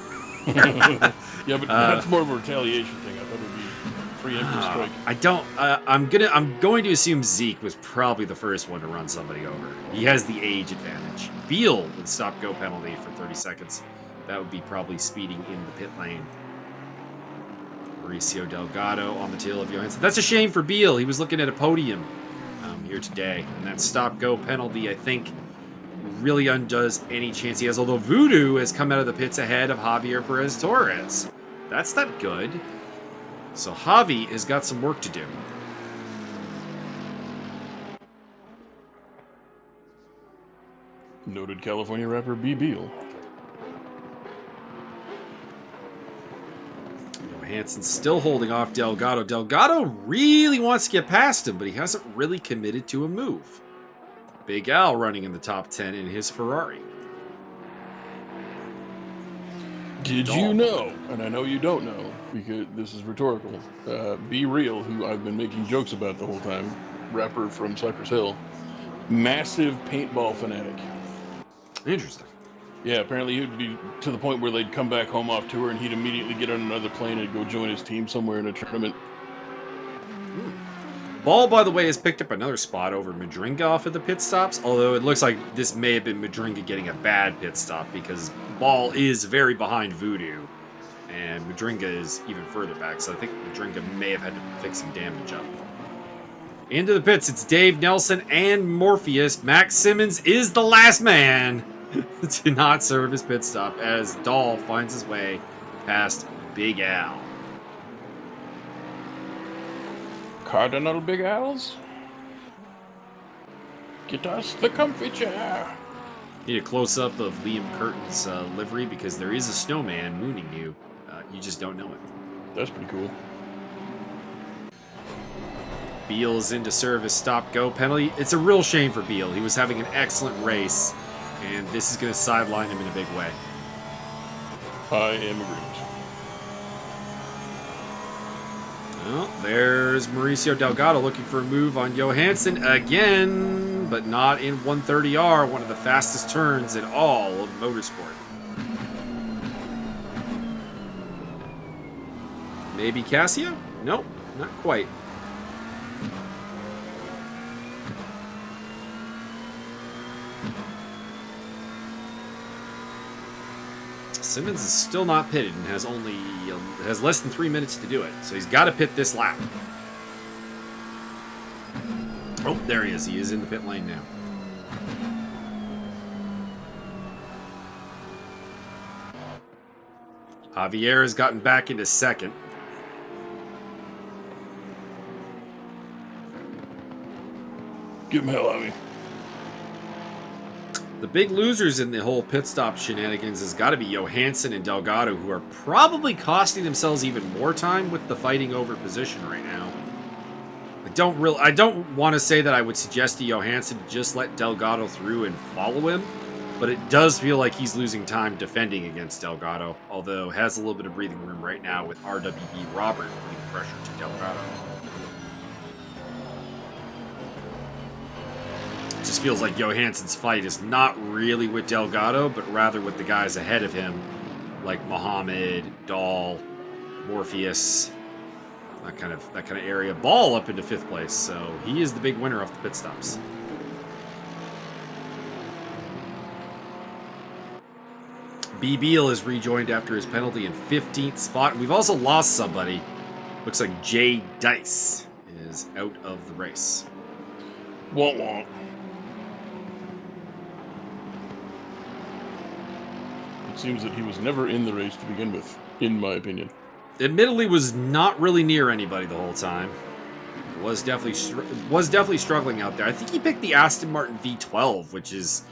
Yeah, but that's more of a retaliation thing. I thought it would be preemptive strike. I don't. I'm going to assume Zeke was probably the first one to run somebody over. He has the age advantage. Beal would stop go penalty for 30 seconds. That would be probably speeding in the pit lane. Mauricio Delgado on the tail of Johansson. That's a shame for Beal. He was looking at a podium here today. And that stop-go penalty, I think, really undoes any chance he has. Although Voodoo has come out of the pits ahead of Javier Perez-Torres. That's not good. So Javi has got some work to do. Noted California rapper B. Beal. Johansson's still holding off Delgado. Delgado really wants to get past him, but he hasn't really committed to a move. Big Al running in the top 10 in his Ferrari. Did you know, and I know you don't know, because this is rhetorical, Be Real, who I've been making jokes about the whole time, rapper from Cypress Hill, massive paintball fanatic. Interesting. Yeah, apparently he would be to the point where they'd come back home off tour and he'd immediately get on another plane and go join his team somewhere in a tournament. Ball, by the way, has picked up another spot over Madringa off of the pit stops, although it looks like this may have been Madringa getting a bad pit stop because Ball is very behind Voodoo, and Madringa is even further back, so I think Madringa may have had to fix some damage up. Into the pits, it's Dave Nelson and Morpheus. Max Simmons is the last man to not serve his pit stop as Dahl finds his way past Big Al. Cardinal Big Al's? Get us the comfy chair. Need a close-up of Liam Curtin's livery because there is a snowman mooning you. You just don't know it. That's pretty cool. Beal is in to serve his stop-go penalty. It's a real shame for Beal. He was having an excellent race, and this is going to sideline him in a big way. I am agreed. Well, there's Mauricio Delgado looking for a move on Johansson again, but not in 130R, one of the fastest turns in all of motorsport. Maybe Casio? Nope, not quite. Simmons is still not pitted and has less than 3 minutes to do it, so he's got to pit this lap. Oh, there he is. He is in the pit lane now. Javier has gotten back into second. Give him hell out of me. The big losers in the whole pit stop shenanigans has got to be Johansson and Delgado, who are probably costing themselves even more time with the fighting over position right now. I don't want to say that I would suggest to Johansson to just let Delgado through and follow him, but it does feel like he's losing time defending against Delgado, although has a little bit of breathing room right now with RWB Robert putting pressure to Delgado. It just feels like Johansson's fight is not really with Delgado, but rather with the guys ahead of him, like Muhammad, Dahl, Morpheus, that kind of area. Ball up into 5th place, so he is the big winner off the pit stops. B. Beal is rejoined after his penalty in 15th spot. We've also lost somebody. Looks like Jay Dice is out of the race. Womp womp. It seems that he was never in the race to begin with, in my opinion. Admittedly, was not really near anybody the whole time. Was definitely struggling out there. I think he picked the Aston Martin V12, which is,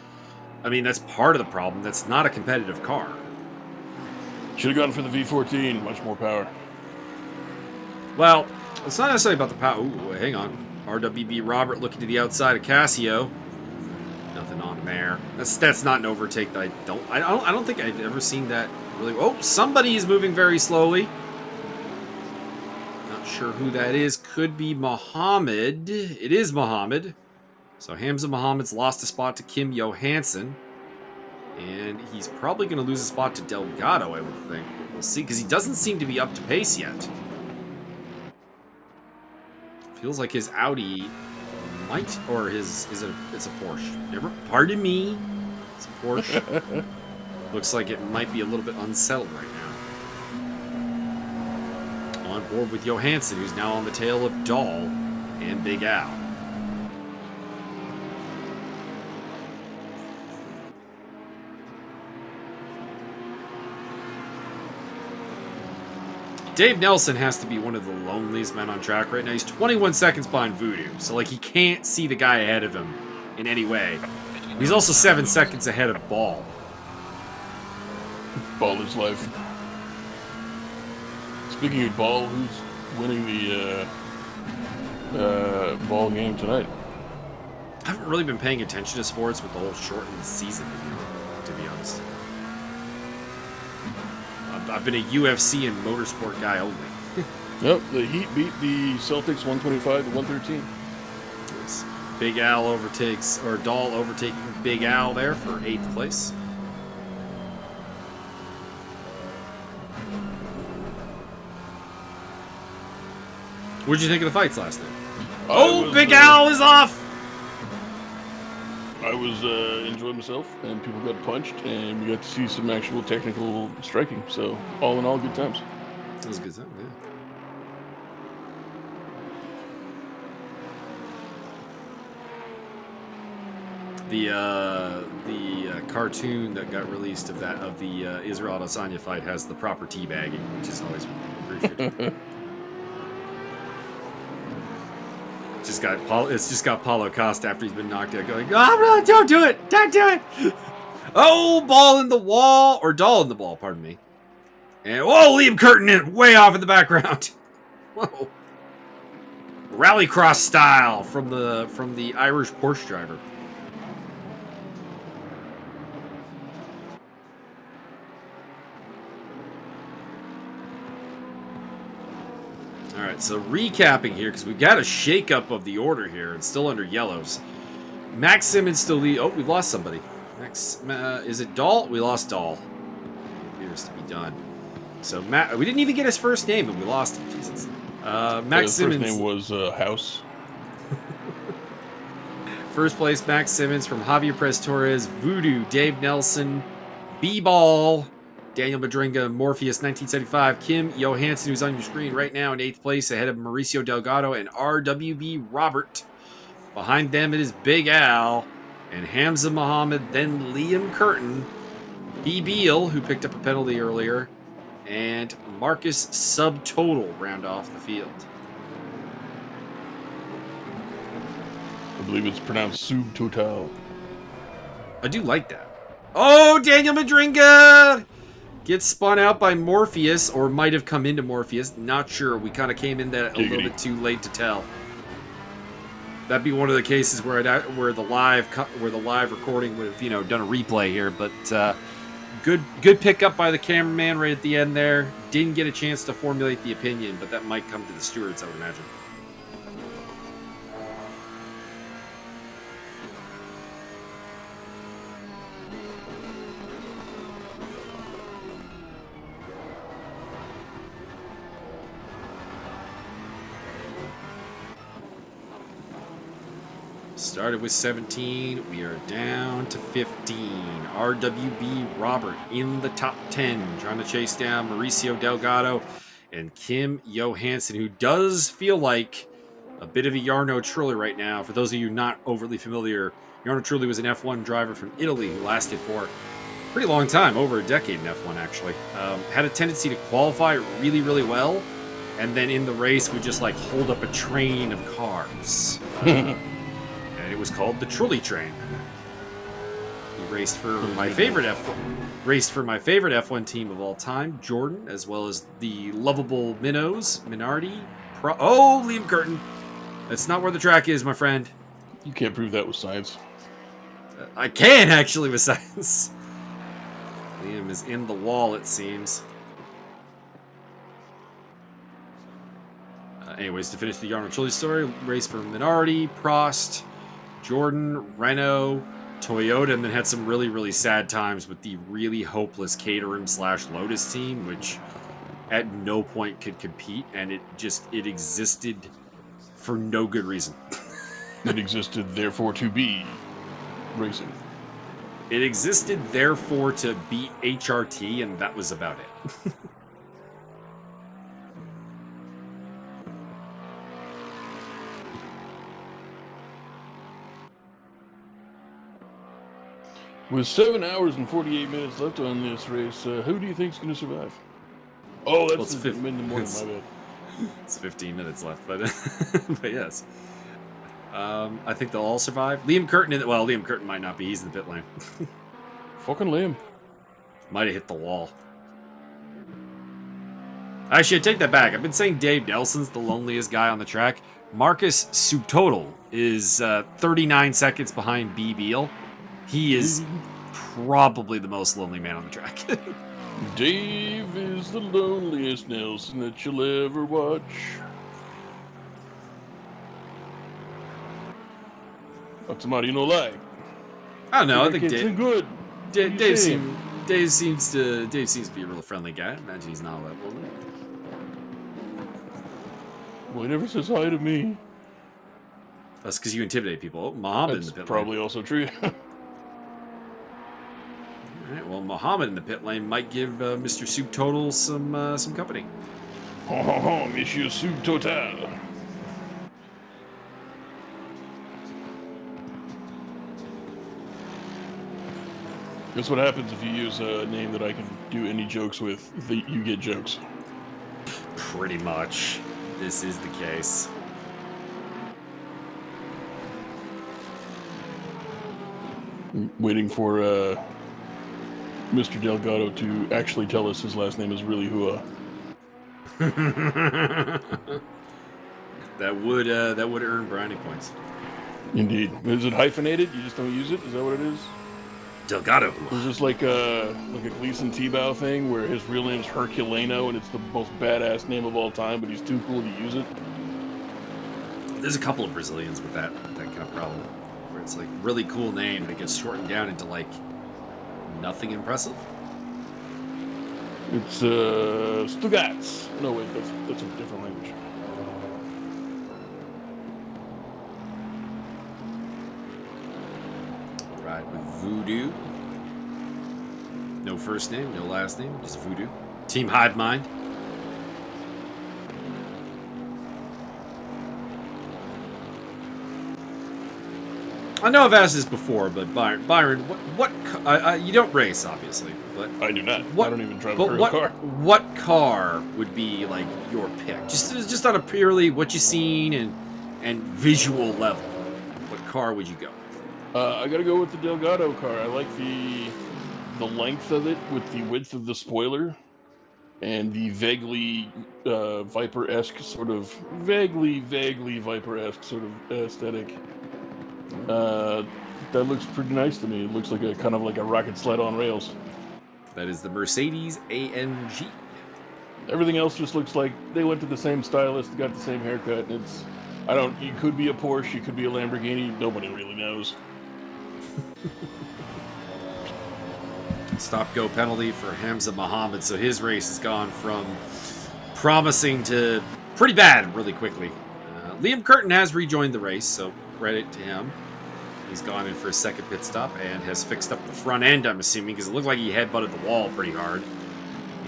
I mean, that's part of the problem. That's not a competitive car. Should have gone for the V14, much more power. Well, it's not necessarily about the power. Ooh, hang on. RWB Robert looking to the outside of Casio. Nothing on there. That's not an overtake that I don't think I've ever seen that really. Oh, somebody is moving very slowly. Not sure who that is. Could be Muhammad. It is Muhammad. So Hamza Muhammad's lost a spot to Kim Johansson. And he's probably going to lose a spot to Delgado, I would think. We'll see, because he doesn't seem to be up to pace yet. Feels like his Audi might, or it's a Porsche. Pardon me. It's a Porsche. Looks like it might be a little bit unsettled right now. On board with Johansson, who's now on the tail of Dahl and Big Al. Dave Nelson has to be one of the loneliest men on track right now. He's 21 seconds behind Voodoo, so like he can't see the guy ahead of him in any way. He's also 7 seconds ahead of Ball. Ball is life. Speaking of Ball, who's winning the ball game tonight? I haven't really been paying attention to sports with the whole shortened season, to be honest. I've been a UFC and motorsport guy only. Yep, the Heat beat the Celtics 125 to 113. Yes. Big Al overtakes, or Dahl overtaking Big Al there for 8th place. What did you think of the fights last night? Big Al is off! I was enjoying myself, and people got punched, and we got to see some actual technical striking. So, all in all, good times. That was a good time, yeah. The cartoon that got released of the Israel Adesanya fight has the proper teabagging, which is always appreciated. It's just got Paulo Costa after he's been knocked out going, oh, no, don't do it! Don't do it! Oh, ball in the wall, or Dahl in the ball, pardon me. And, whoa, Liam Curtin in, way off in the background. Whoa. Rallycross style from the Irish Porsche driver. All right, so recapping here, because we've got a shakeup of the order here. It's still under yellows. Max Simmons still lead. Oh, we've lost somebody. Is it Dahl? We lost Dahl. Appears to be done. So we didn't even get his first name, but we lost him. Jesus. Max Simmons. His first name was House. First place, Max Simmons from Javier Perez Torres, Voodoo, Dave Nelson, B-Ball, Daniel Madringa, Morpheus, 1975, Kim Johansson, who's on your screen right now in 8th place, ahead of Mauricio Delgado and RWB Robert. Behind them, it is Big Al and Hamza Muhammad, then Liam Curtin, B. Beal, who picked up a penalty earlier, and Marcus Subtotal round off the field. I believe it's pronounced Subtotal. I do like that. Oh, Daniel Madringa gets spun out by Morpheus, or might have come into Morpheus. Not sure. We kind of came in that a little bit too late to tell. That'd be one of the cases where the live recording would have done a replay here. But good pickup by the cameraman right at the end there. Didn't get a chance to formulate the opinion, but that might come to the stewards, I would imagine. Started with 17. We are down to 15. RWB Robert in the top 10, trying to chase down Mauricio Delgado and Kim Johansson, who does feel like a bit of a Jarno Trulli right now. For those of you not overly familiar, Jarno Trulli was an F1 driver from Italy who lasted for a pretty long time, over a decade in F1 actually. Had a tendency to qualify really, really well, and then in the race would just like hold up a train of cars. And it was called the Trulli Train. He raced for my favorite F1 team of all time, Jordan, as well as the lovable Minnows, Minardi. Oh, Liam Curtin. That's not where the track is, my friend. You can't prove that with science. I can, actually, with science. Liam is in the wall, it seems. Anyways, to finish the Jarno Trulli story, race for Minardi, Prost, Jordan, Renault, Toyota, and then had some really, really sad times with the really hopeless Caterham/Lotus team, which at no point could compete, and it existed for no good reason. It existed, therefore, to be racing. It existed, therefore, to beat HRT, and that was about it. With 7 hours and 48 minutes left on this race, who do you think's going to survive? Oh, that's Well, in the morning, my bad. It's 15 minutes left, but but yes. I think they'll all survive. Liam Curtin might not be. He's in the pit lane. Fucking Liam. Might have hit the wall. Actually, I take that back. I've been saying Dave Nelson's the loneliest guy on the track. Marcus Subtotal is 39 seconds behind B. Beal. He is probably the most lonely man on the track. Dave is the loneliest Nelson that you'll ever watch. That's somebody no lie. I don't know. I think Dave. Good. Dave seems to be a real friendly guy. I imagine he's not all that lonely. Well, he never says hi to me. That's because you intimidate people. Oh, Muhammad in the pit lane. Probably also true. All right, well, Muhammad in the pit lane might give Mr. Subtotal some company. Monsieur Subtotal. That's what happens if you use a name that I can do any jokes with. You get jokes. Pretty much. This is the case. Waiting for Mr. Delgado to actually tell us his last name is really Hua. That would earn brownie points. Indeed. Is it hyphenated? You just don't use it? Is that what it is? Delgado. Or is this like a Gleason Tebow thing where his real name's Herculano and it's the most badass name of all time, but he's too cool to use it? There's a couple of Brazilians with that kind of problem, where it's like really cool name and it gets shortened down into like nothing impressive. It's Stugats. No wait, that's a different language. Right with Voodoo. No first name, no last name, just Voodoo. Team Hive Mind. I know I've asked this before, but Byron, what you don't race, obviously, but I do not. I don't even drive a car. What car would be like your pick? Just on a purely what you've seen and visual level. What car would you go with? I gotta go with the Delgado car. I like the length of it with the width of the spoiler and the vaguely Viper-esque sort of vaguely Viper-esque sort of aesthetic. That looks pretty nice to me. It looks like a kind of like a rocket sled on rails. That is the Mercedes AMG. Everything else just looks like they went to the same stylist, got the same haircut, and you could be a Porsche, you could be a Lamborghini, nobody really knows. Stop-go penalty for Hamza Mohammed, so his race has gone from promising to pretty bad really quickly. Liam Curtin has rejoined the race, so credit to him. He's gone in for a second pit stop and has fixed up the front end, I'm assuming, because it looked like he headbutted the wall pretty hard.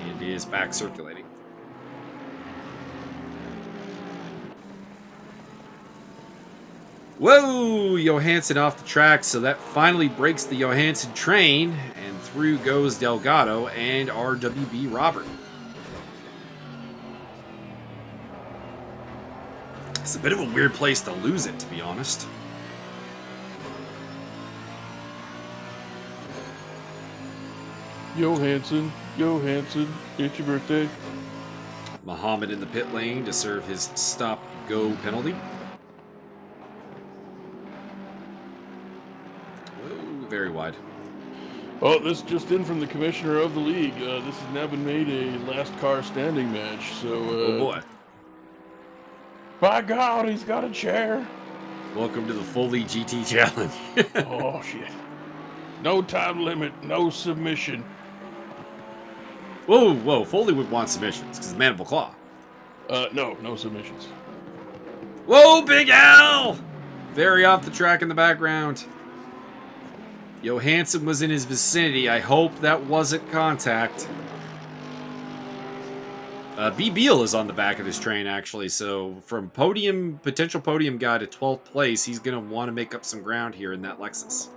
And is back circulating. Whoa! Johansson off the track, so that finally breaks the Johansson train, and through goes Delgado and RWB Robert. It's a bit of a weird place to lose it, to be honest. Johansson, it's your birthday. Muhammad in the pit lane to serve his stop-go penalty. Whoa, very wide. Oh, this just in from the commissioner of the league. This has now been made a last car standing match. So, Oh boy. by God, he's got a chair. Welcome to the Foley GT Challenge. Oh, shit. No time limit, no submission. Whoa, whoa. Foley would want submissions because it's Mandible Claw. No submissions. Whoa, Big Al! Very off the track in the background. Johansson was in his vicinity. I hope that wasn't contact. B. Beal is on the back of this train, actually. So from potential podium guy to 12th place, he's going to want to make up some ground here in that Lexus.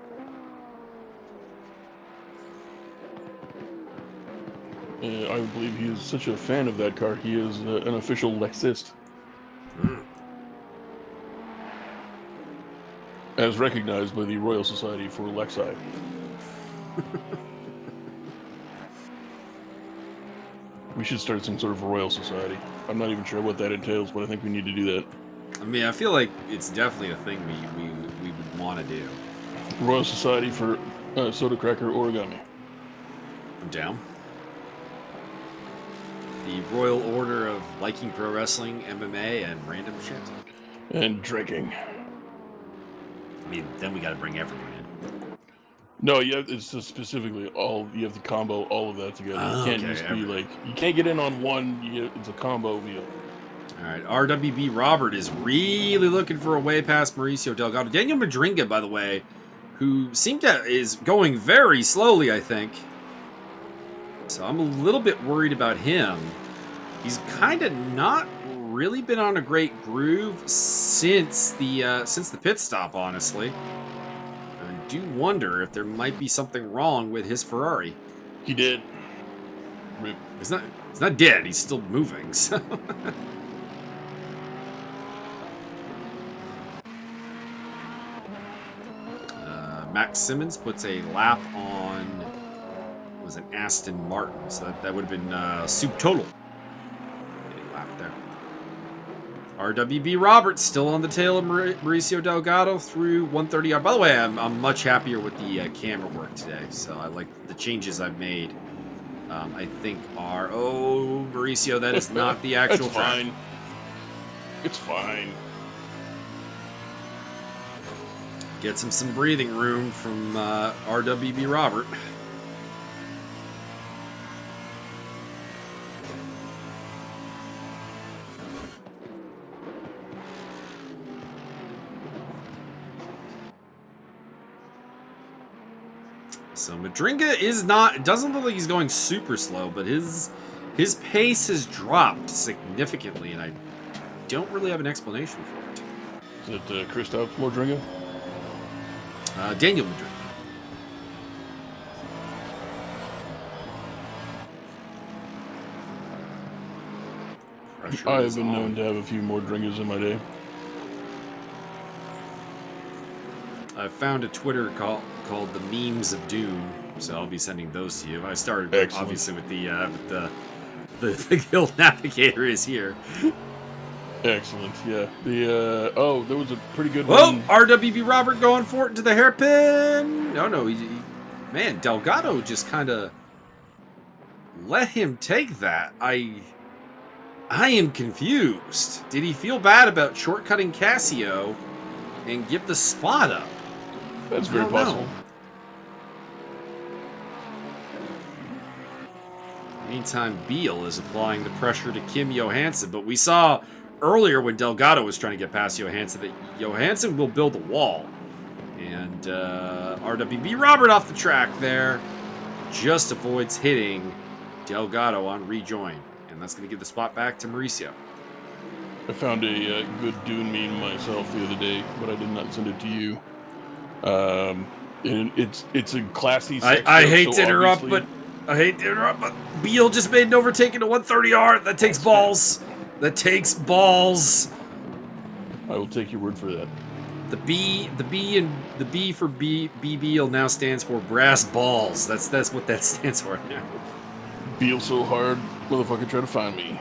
I believe he is such a fan of that car. He is an official Lexist. As recognized by the Royal Society for Lexi. We should start some sort of Royal Society. I'm not even sure what that entails, but I think we need to do that. I mean, I feel like it's definitely a thing we would want to do. Royal Society for Soda Cracker Origami. I'm down. The Royal Order of liking pro wrestling, MMA, and random shit. And drinking. I mean, then we got to bring everyone in. No, it's just specifically you have to combo all of that together. Oh, You can't okay, just be like, you can't get in on one, it's a combo deal. All right, RWB Robert is really looking for a way past Mauricio Delgado. Daniel Madringa, by the way, who is going very slowly, I think. So I'm a little bit worried about him. He's kind of not really been on a great groove since the pit stop, honestly. I do wonder if there might be something wrong with his Ferrari. He did. Rip. He's not dead. He's still moving. So. Max Simmons puts a lap on. It was an Aston Martin, so that would have been subtotal. Getting lap there. RWB Roberts still on the tail of Mauricio Delgado through 130. By the way, I'm much happier with the camera work today, so I like the changes I've made. I think are Mauricio, that is not the actual It's fine. It's fine. Gets him some breathing room from RWB Robert. So Madringa doesn't look like he's going super slow, but his pace has dropped significantly, and I don't really have an explanation for it. Is it Christoph Modringa? Daniel Madringa. Pressure I have is been on. known to have a few more Dringas in my day. I found a Twitter called the Memes of Doom, so I'll be sending those to you. I started Excellent. obviously with the Guild Navigator is here. Excellent, yeah. There was a pretty good Whoa, one. RWB Robert going for it into the hairpin. No, man, Delgado just kind of let him take that. I am confused. Did he feel bad about shortcutting Casio and give the spot up? That's I very don't possible. know. Meantime, Beal is applying the pressure to Kim Johansson, but we saw earlier when Delgado was trying to get past Johansson that Johansson will build a wall. And RWB Robert off the track there. Just avoids hitting Delgado on rejoin. And that's going to give the spot back to Mauricio. I found a good Dune meme myself the other day, but I did not send it to you. And it's a classy sex I joke, hate so to interrupt, obviously- but Beal just made an overtaking to 130R. That takes balls. That takes balls. I will take your word for that. The B for Beal now stands for brass balls. That's what that stands for now. Beal so hard, motherfucker, try to find me.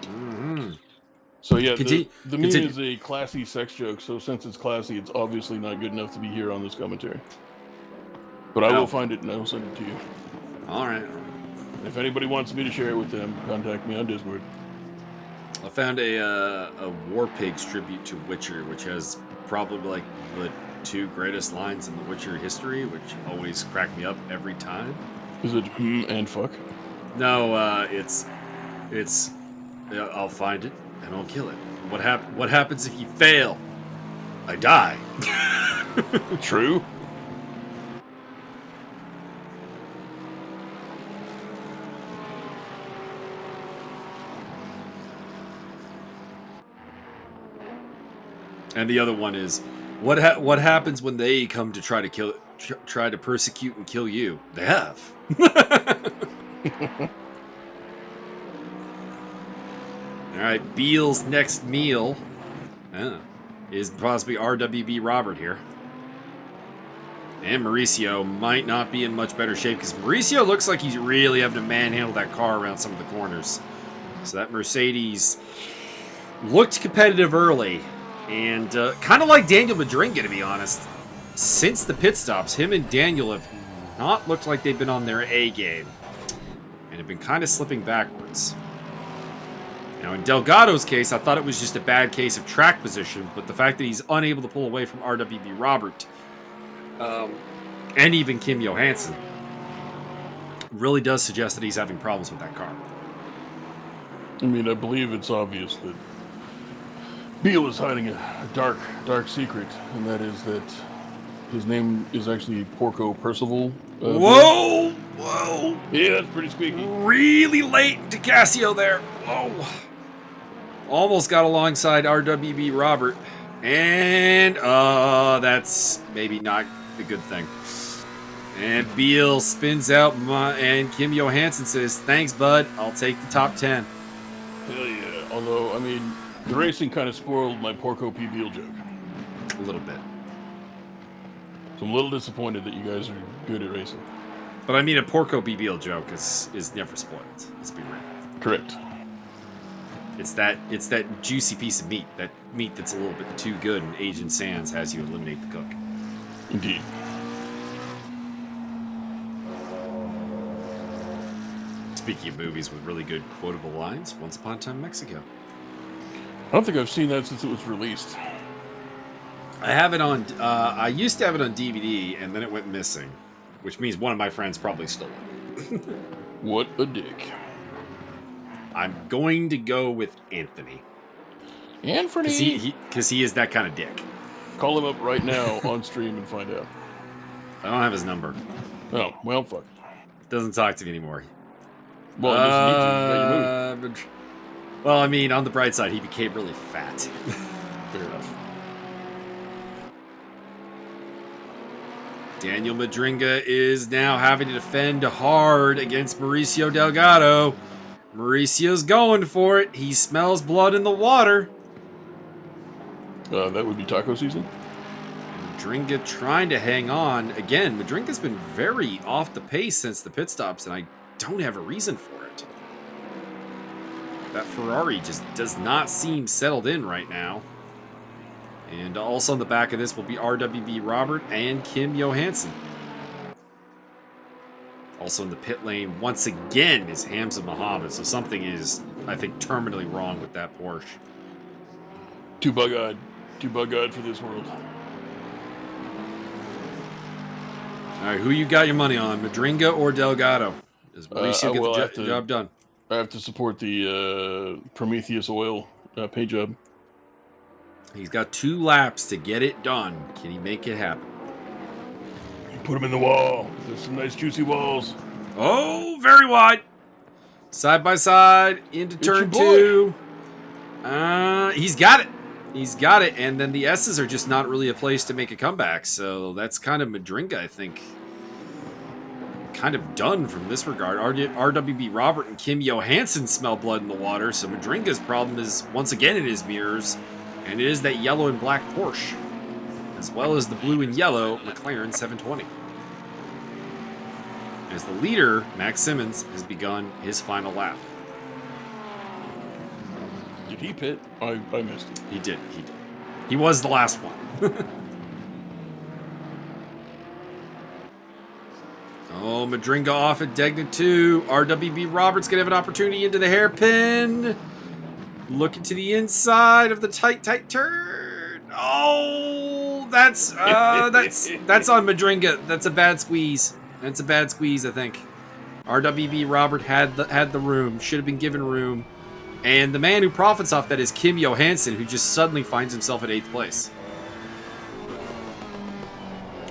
Mm-hmm. So yeah, Continue- the meme continue. is a classy sex joke, so since it's classy, it's obviously not good enough to be here on this commentary. But I No. will find it and I will send it to you. All right. If anybody wants me to share it with them, contact me on Discord. I found a War Pigs tribute to Witcher, which has probably like the 2 greatest lines in the Witcher history, which always crack me up every time. Is it and fuck? No, it's I'll find it and I'll kill it. What happens if you fail? I die. True. And the other one is, what happens when they come to try to persecute and kill you? They have. All right, Beal's next meal is possibly RWB Robert here. And Mauricio might not be in much better shape because Mauricio looks like he's really having to manhandle that car around some of the corners. So that Mercedes looked competitive early. And kind of like Daniel Madringa, to be honest. Since the pit stops, him and Daniel have not looked like they've been on their A game. And have been kind of slipping backwards. Now, in Delgado's case, I thought it was just a bad case of track position. But the fact that he's unable to pull away from RWB Robert, and even Kim Johansson, really does suggest that he's having problems with that car. I mean, I believe it's obvious that Beal is hiding a dark secret, and that is that his name is actually Porco Percival. Whoa! Whoa! Yeah, that's pretty squeaky. Really late to Casio there. Whoa! Almost got alongside RWB Robert. And, that's maybe not a good thing. And Beal spins out, and Kim Johansson says, "Thanks, bud. I'll take the top 10. Hell yeah. Although, I mean, the racing kind of spoiled my Porco P. Beal joke. A little bit. So I'm a little disappointed that you guys are good at racing. But I mean, a Porco BBL joke is never spoiled. Let's be real. Correct. It's that juicy piece of meat. That meat that's a little bit too good, and Agent Sands has you eliminate the cook. Indeed. Speaking of movies with really good quotable lines, Once Upon a Time in Mexico. I don't think I've seen that since it was released. I have it on. I used to have it on DVD, and then it went missing, which means one of my friends probably stole it. What a dick. I'm going to go with Anthony. Anthony! Because he is that kind of dick. Call him up right now on stream and find out. I don't have his number. Oh, well, fuck. Doesn't talk to me anymore. Well, he doesn't need to. You got your movie. Well, I mean, on the bright side, he became really fat. Fair enough. Daniel Madringa is now having to defend hard against Mauricio Delgado. Mauricio's going for it. He smells blood in the water. That would be taco season? Madringa trying to hang on. Again, Madringa's been very off the pace since the pit stops, and I don't have a reason for it. That Ferrari just does not seem settled in right now. And also on the back of this will be RWB Robert and Kim Johansson. Also in the pit lane, once again, is Hamza Mohammed. So something is, I think, terminally wrong with that Porsche. Too bug-eyed. Too bug-eyed for this world. All right, who you got your money on, Madringa or Delgado? Does Mauricio get the job done? I have to support the Prometheus Oil paint job. He's got 2 laps to get it done. Can he make it happen? Put them in the wall. There's some nice juicy walls. Oh, very wide. Side by side into turn two. He's got it. He's got it. And then the S's are just not really a place to make a comeback. So that's kind of Madringa, I think, kind of done from this regard. RWB Robert and Kim Johansson smell blood in the water. So Madringa's problem is once again in his mirrors. And it is that yellow and black Porsche, as well as the blue and yellow McLaren 720. As the leader, Max Simmons, has begun his final lap. Did he pit? I missed it. He did. He was the last one. Oh, Madringa off at Degna 2. RWB Roberts going to have an opportunity into the hairpin. Looking to the inside of the tight turn. Oh, that's on Madringa. That's a bad squeeze. I think. RWB Robert had the room. Should have been given room. And the man who profits off that is Kim Johansson, who just suddenly finds himself at 8th place.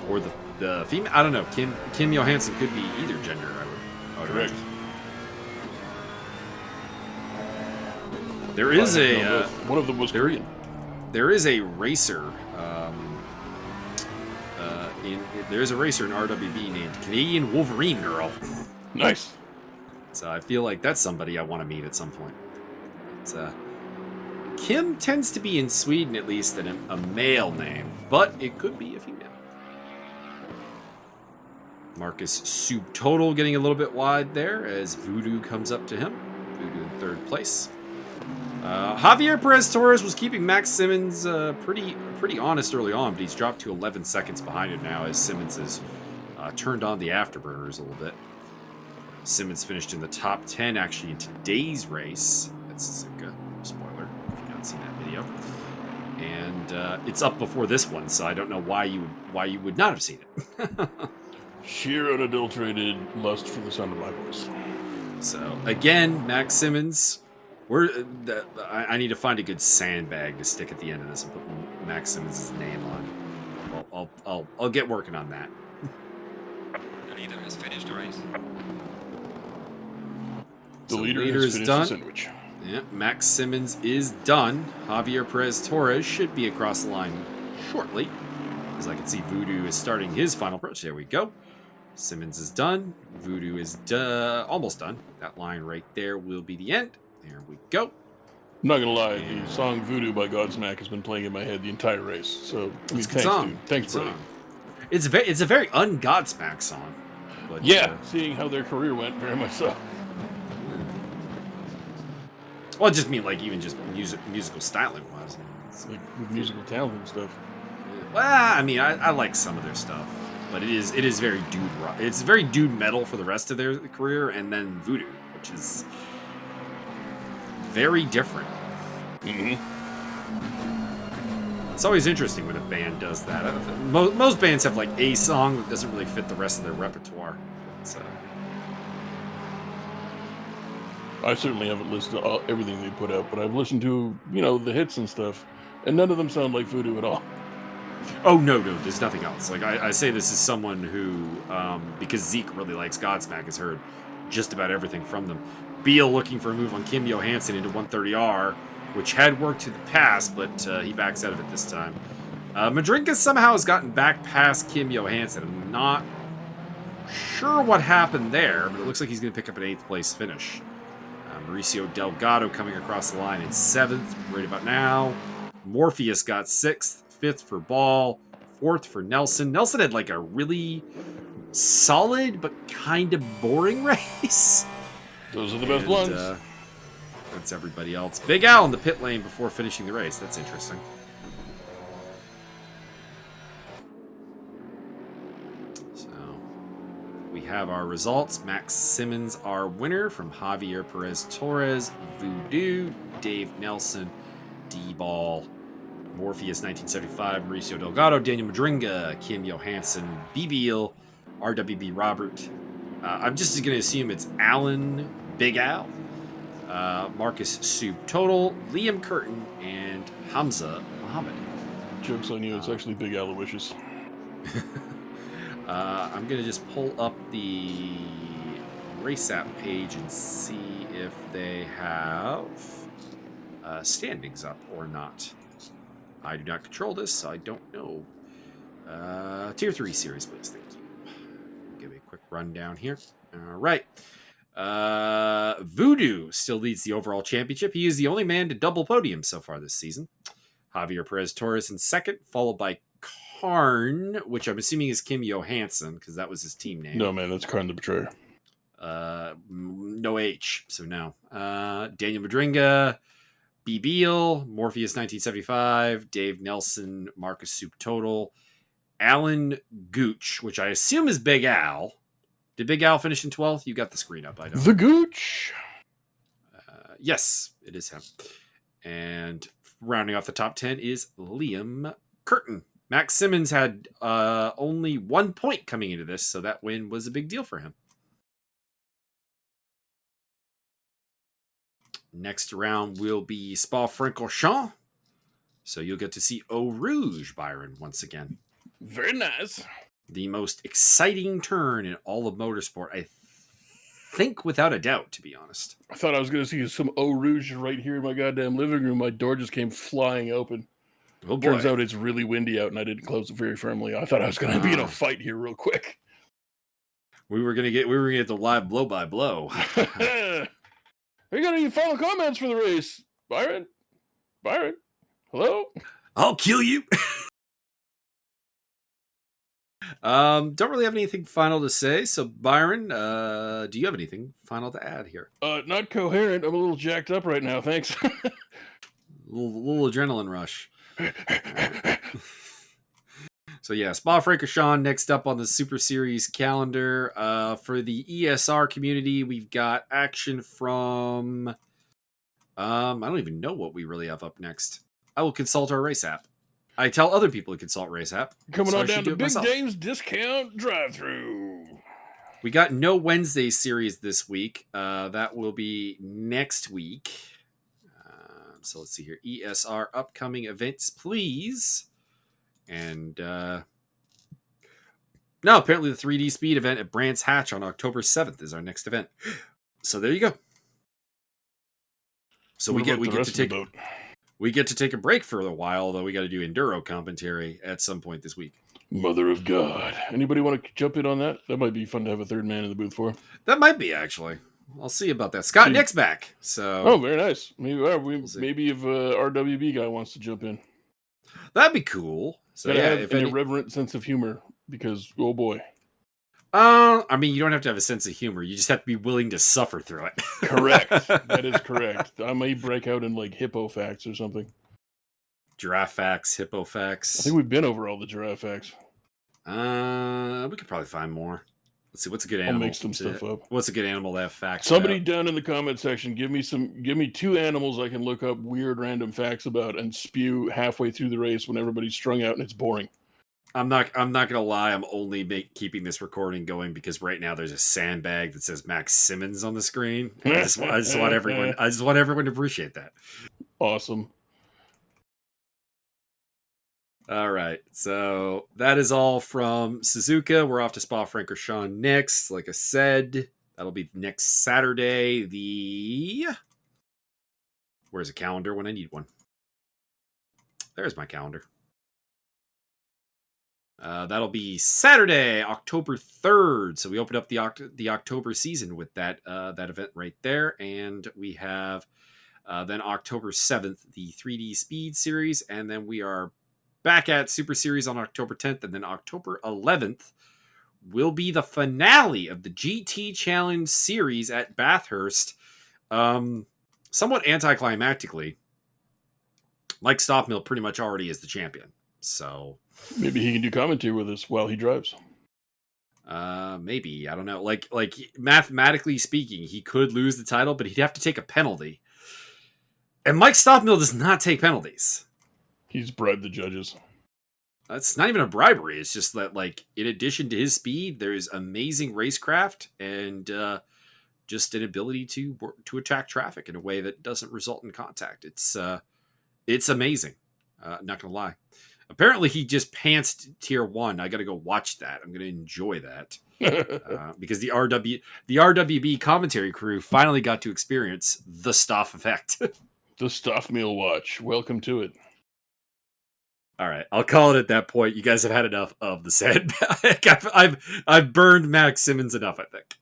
Or the female. I don't know. Kim Johansson could be either gender. I would Correct. imagine. There is one of them was Korean. There is a racer. There's a racer in RWB named Canadian Wolverine Girl. Nice. So I feel like that's somebody I want to meet at some point. Kim tends to be in Sweden at least a male name, but it could be a female. Marcus Subtotal getting a little bit wide there as Voodoo comes up to him. Voodoo in 3rd place. Javier Perez Torres was keeping Max Simmons pretty honest early on, but he's dropped to 11 seconds behind him now as Simmons has turned on the afterburners a little bit. Simmons finished in the top 10 actually in today's race. That's Suzuka. Spoiler if you've not seen that video. And it's up before this one, so I don't know why you would not have seen it. Sheer unadulterated lust for the sound of my voice. So again, Max Simmons. I need to find a good sandbag to stick at the end of this and put Max Simmons' name on. I'll get working on that. The leader has finished the race. The So leader is has finished done. the sandwich. Yeah, Max Simmons is done. Javier Perez Torres should be across the line shortly, as I can see Voodoo is starting his final approach. There we go. Simmons is done. Voodoo is almost done. That line right there will be the end. There we go. I'm not gonna lie, the song "Voodoo" by Godsmack has been playing in my head the entire race. So It's a good song. dude. Thanks, Good buddy. song. It's a very un-Godsmack song. But, Yeah, seeing how their career went, very much so. Well, I just mean like even just musical styling wise. It's like with musical talent and stuff. Well, I mean, I like some of their stuff, but it is very dude rock. It's very dude metal for the rest of their career, and then Voodoo, which is very different. Mm-hmm. It's always interesting when a band does that. Most bands have like a song that doesn't really fit the rest of their repertoire. But, I certainly haven't listened to everything they put out, but I've listened to, the hits and stuff, and none of them sound like Voodoo at all. oh no, there's nothing else. Like I say, this is someone who, because Zeke really likes Godsmack, has heard just about everything from them. Beal looking for a move on Kim Johansson into 130R, which had worked in the past, but he backs out of it this time. Madrinka somehow has gotten back past Kim Johansson. I'm not sure what happened there, but it looks like he's going to pick up an 8th place finish. Mauricio Delgado coming across the line in 7th, right about now. Morpheus got 6th, 5th for Ball, 4th for Nelson. Nelson had like a really solid but kind of boring race. Those are the best ones. That's everybody else. Big Al in the pit lane before finishing the race. That's interesting. So we have our results. Max Simmons, our winner from Javier Perez Torres, Voodoo, Dave Nelson, D-Ball, Morpheus 1975, Mauricio Delgado, Daniel Madringa, Kim Johansson, BBL, RWB Robert. I'm just going to assume it's Alan Big Al, Marcus Subtotal, Liam Curtin, and Hamza Muhammad. Joke's on you, it's actually Big Aloysius. I'm going to just pull up the race app page and see if they have standings up or not. I do not control this, so I don't know. Tier 3 series, please. Thank you. Give me a quick rundown here. All right. Voodoo still leads the overall championship. He is the only man to double podium so far this season. Javier Perez Torres in second, followed by Karn, which I'm assuming is Kim Johansson because that was his team name. No, man, that's Karn the Betrayer. No H, so no. Daniel Madringa, B. Beal, Morpheus 1975, Dave Nelson, Marcus Soup Total, Alan Gooch, which I assume is Big Al. Did Big Al finish in 12th? You got the screen up. I don't. The Gooch. Yes, it is him. And rounding off the top 10 is Liam Curtin. Max Simmons had only 1 point coming into this, so that win was a big deal for him. Next round will be Spa-Francorchamps. So you'll get to see Eau Rouge, Byron, once again. Very nice. The most exciting turn in all of motorsport, I think, without a doubt, to be honest. I thought I was going to see some Eau Rouge right here in my goddamn living room. My door just came flying open. Oh boy. Turns out it's really windy out, and I didn't close it very firmly. I thought I was going to be in a fight here real quick. We were gonna get the live blow by blow. You got any final comments for the race, Byron? Byron, hello. I'll kill you. Don't really have anything final to say. So Byron, do you have anything final to add here? Not coherent. I'm a little jacked up right now. Thanks. little adrenaline rush. So yeah, Spa-Francorchamps next up on the Super Series calendar. For the ESR community, we've got action from I don't even know what we really have up next. I will consult our race app. I tell other people to consult race app. Coming so on down to Big myself. Dame's Discount Drive-Thru. We got no Wednesday series this week. That will be next week. So let's see here. ESR upcoming events, please. And no, apparently the 3D Speed event at Brands Hatch on October 7th is our next event. So there you go. So we get to take a break for a while, although we got to do enduro commentary at some point this week. Mother of God. Anybody want to jump in on that? That might be fun to have a third man in the booth for. That might be, actually. I'll see about that. Scott Nick's back. So oh, very nice. Maybe maybe if RWB guy wants to jump in. That'd be cool. So gotta yeah, have an irreverent sense of humor because oh boy. I mean, you don't have to have a sense of humor. You just have to be willing to suffer through it. Correct. That is correct. I may break out in like hippo facts or something. Giraffe facts, hippo facts. I think we've been over all the giraffe facts. We could probably find more. Let's see, what's a good animal? I'll make some stuff up. What's a good animal to have facts Somebody about? down in the comment section, give me 2 animals I can look up weird random facts about and spew halfway through the race when everybody's strung out and it's boring. I'm not gonna lie. I'm only keeping this recording going because right now there's a sandbag that says Max Simmons on the screen. I just want everyone to appreciate that. Awesome. All right, so that is all from Suzuka. We're off to Spa-Francorchamps next. Like I said, that'll be next Saturday. Where's a calendar when I need one? There's my calendar. That'll be Saturday, October 3rd. So we opened up the October season with that event right there, and we have then October 7th the 3D Speed Series, and then we are back at Super Series on October 10th, and then October 11th will be the finale of the GT Challenge Series at Bathurst. Somewhat anticlimactically, Mike Stoffmill pretty much already is the champion. So maybe he can do commentary with us while he drives. Maybe, I don't know. Like mathematically speaking, he could lose the title, but he'd have to take a penalty. And Mike Stoffmill does not take penalties. He's bribed the judges. It's not even a bribery. It's just that, like, in addition to his speed, there's amazing racecraft and just an ability to attack traffic in a way that doesn't result in contact. It's amazing. Not gonna lie. Apparently, he just pantsed tier 1. I got to go watch that. I'm going to enjoy that because the RWB commentary crew finally got to experience the Stoff effect. The Stuff Meal Watch. Welcome to it. All right, I'll call it at that point. You guys have had enough of the sandbag. I've burned Max Simmons enough, I think.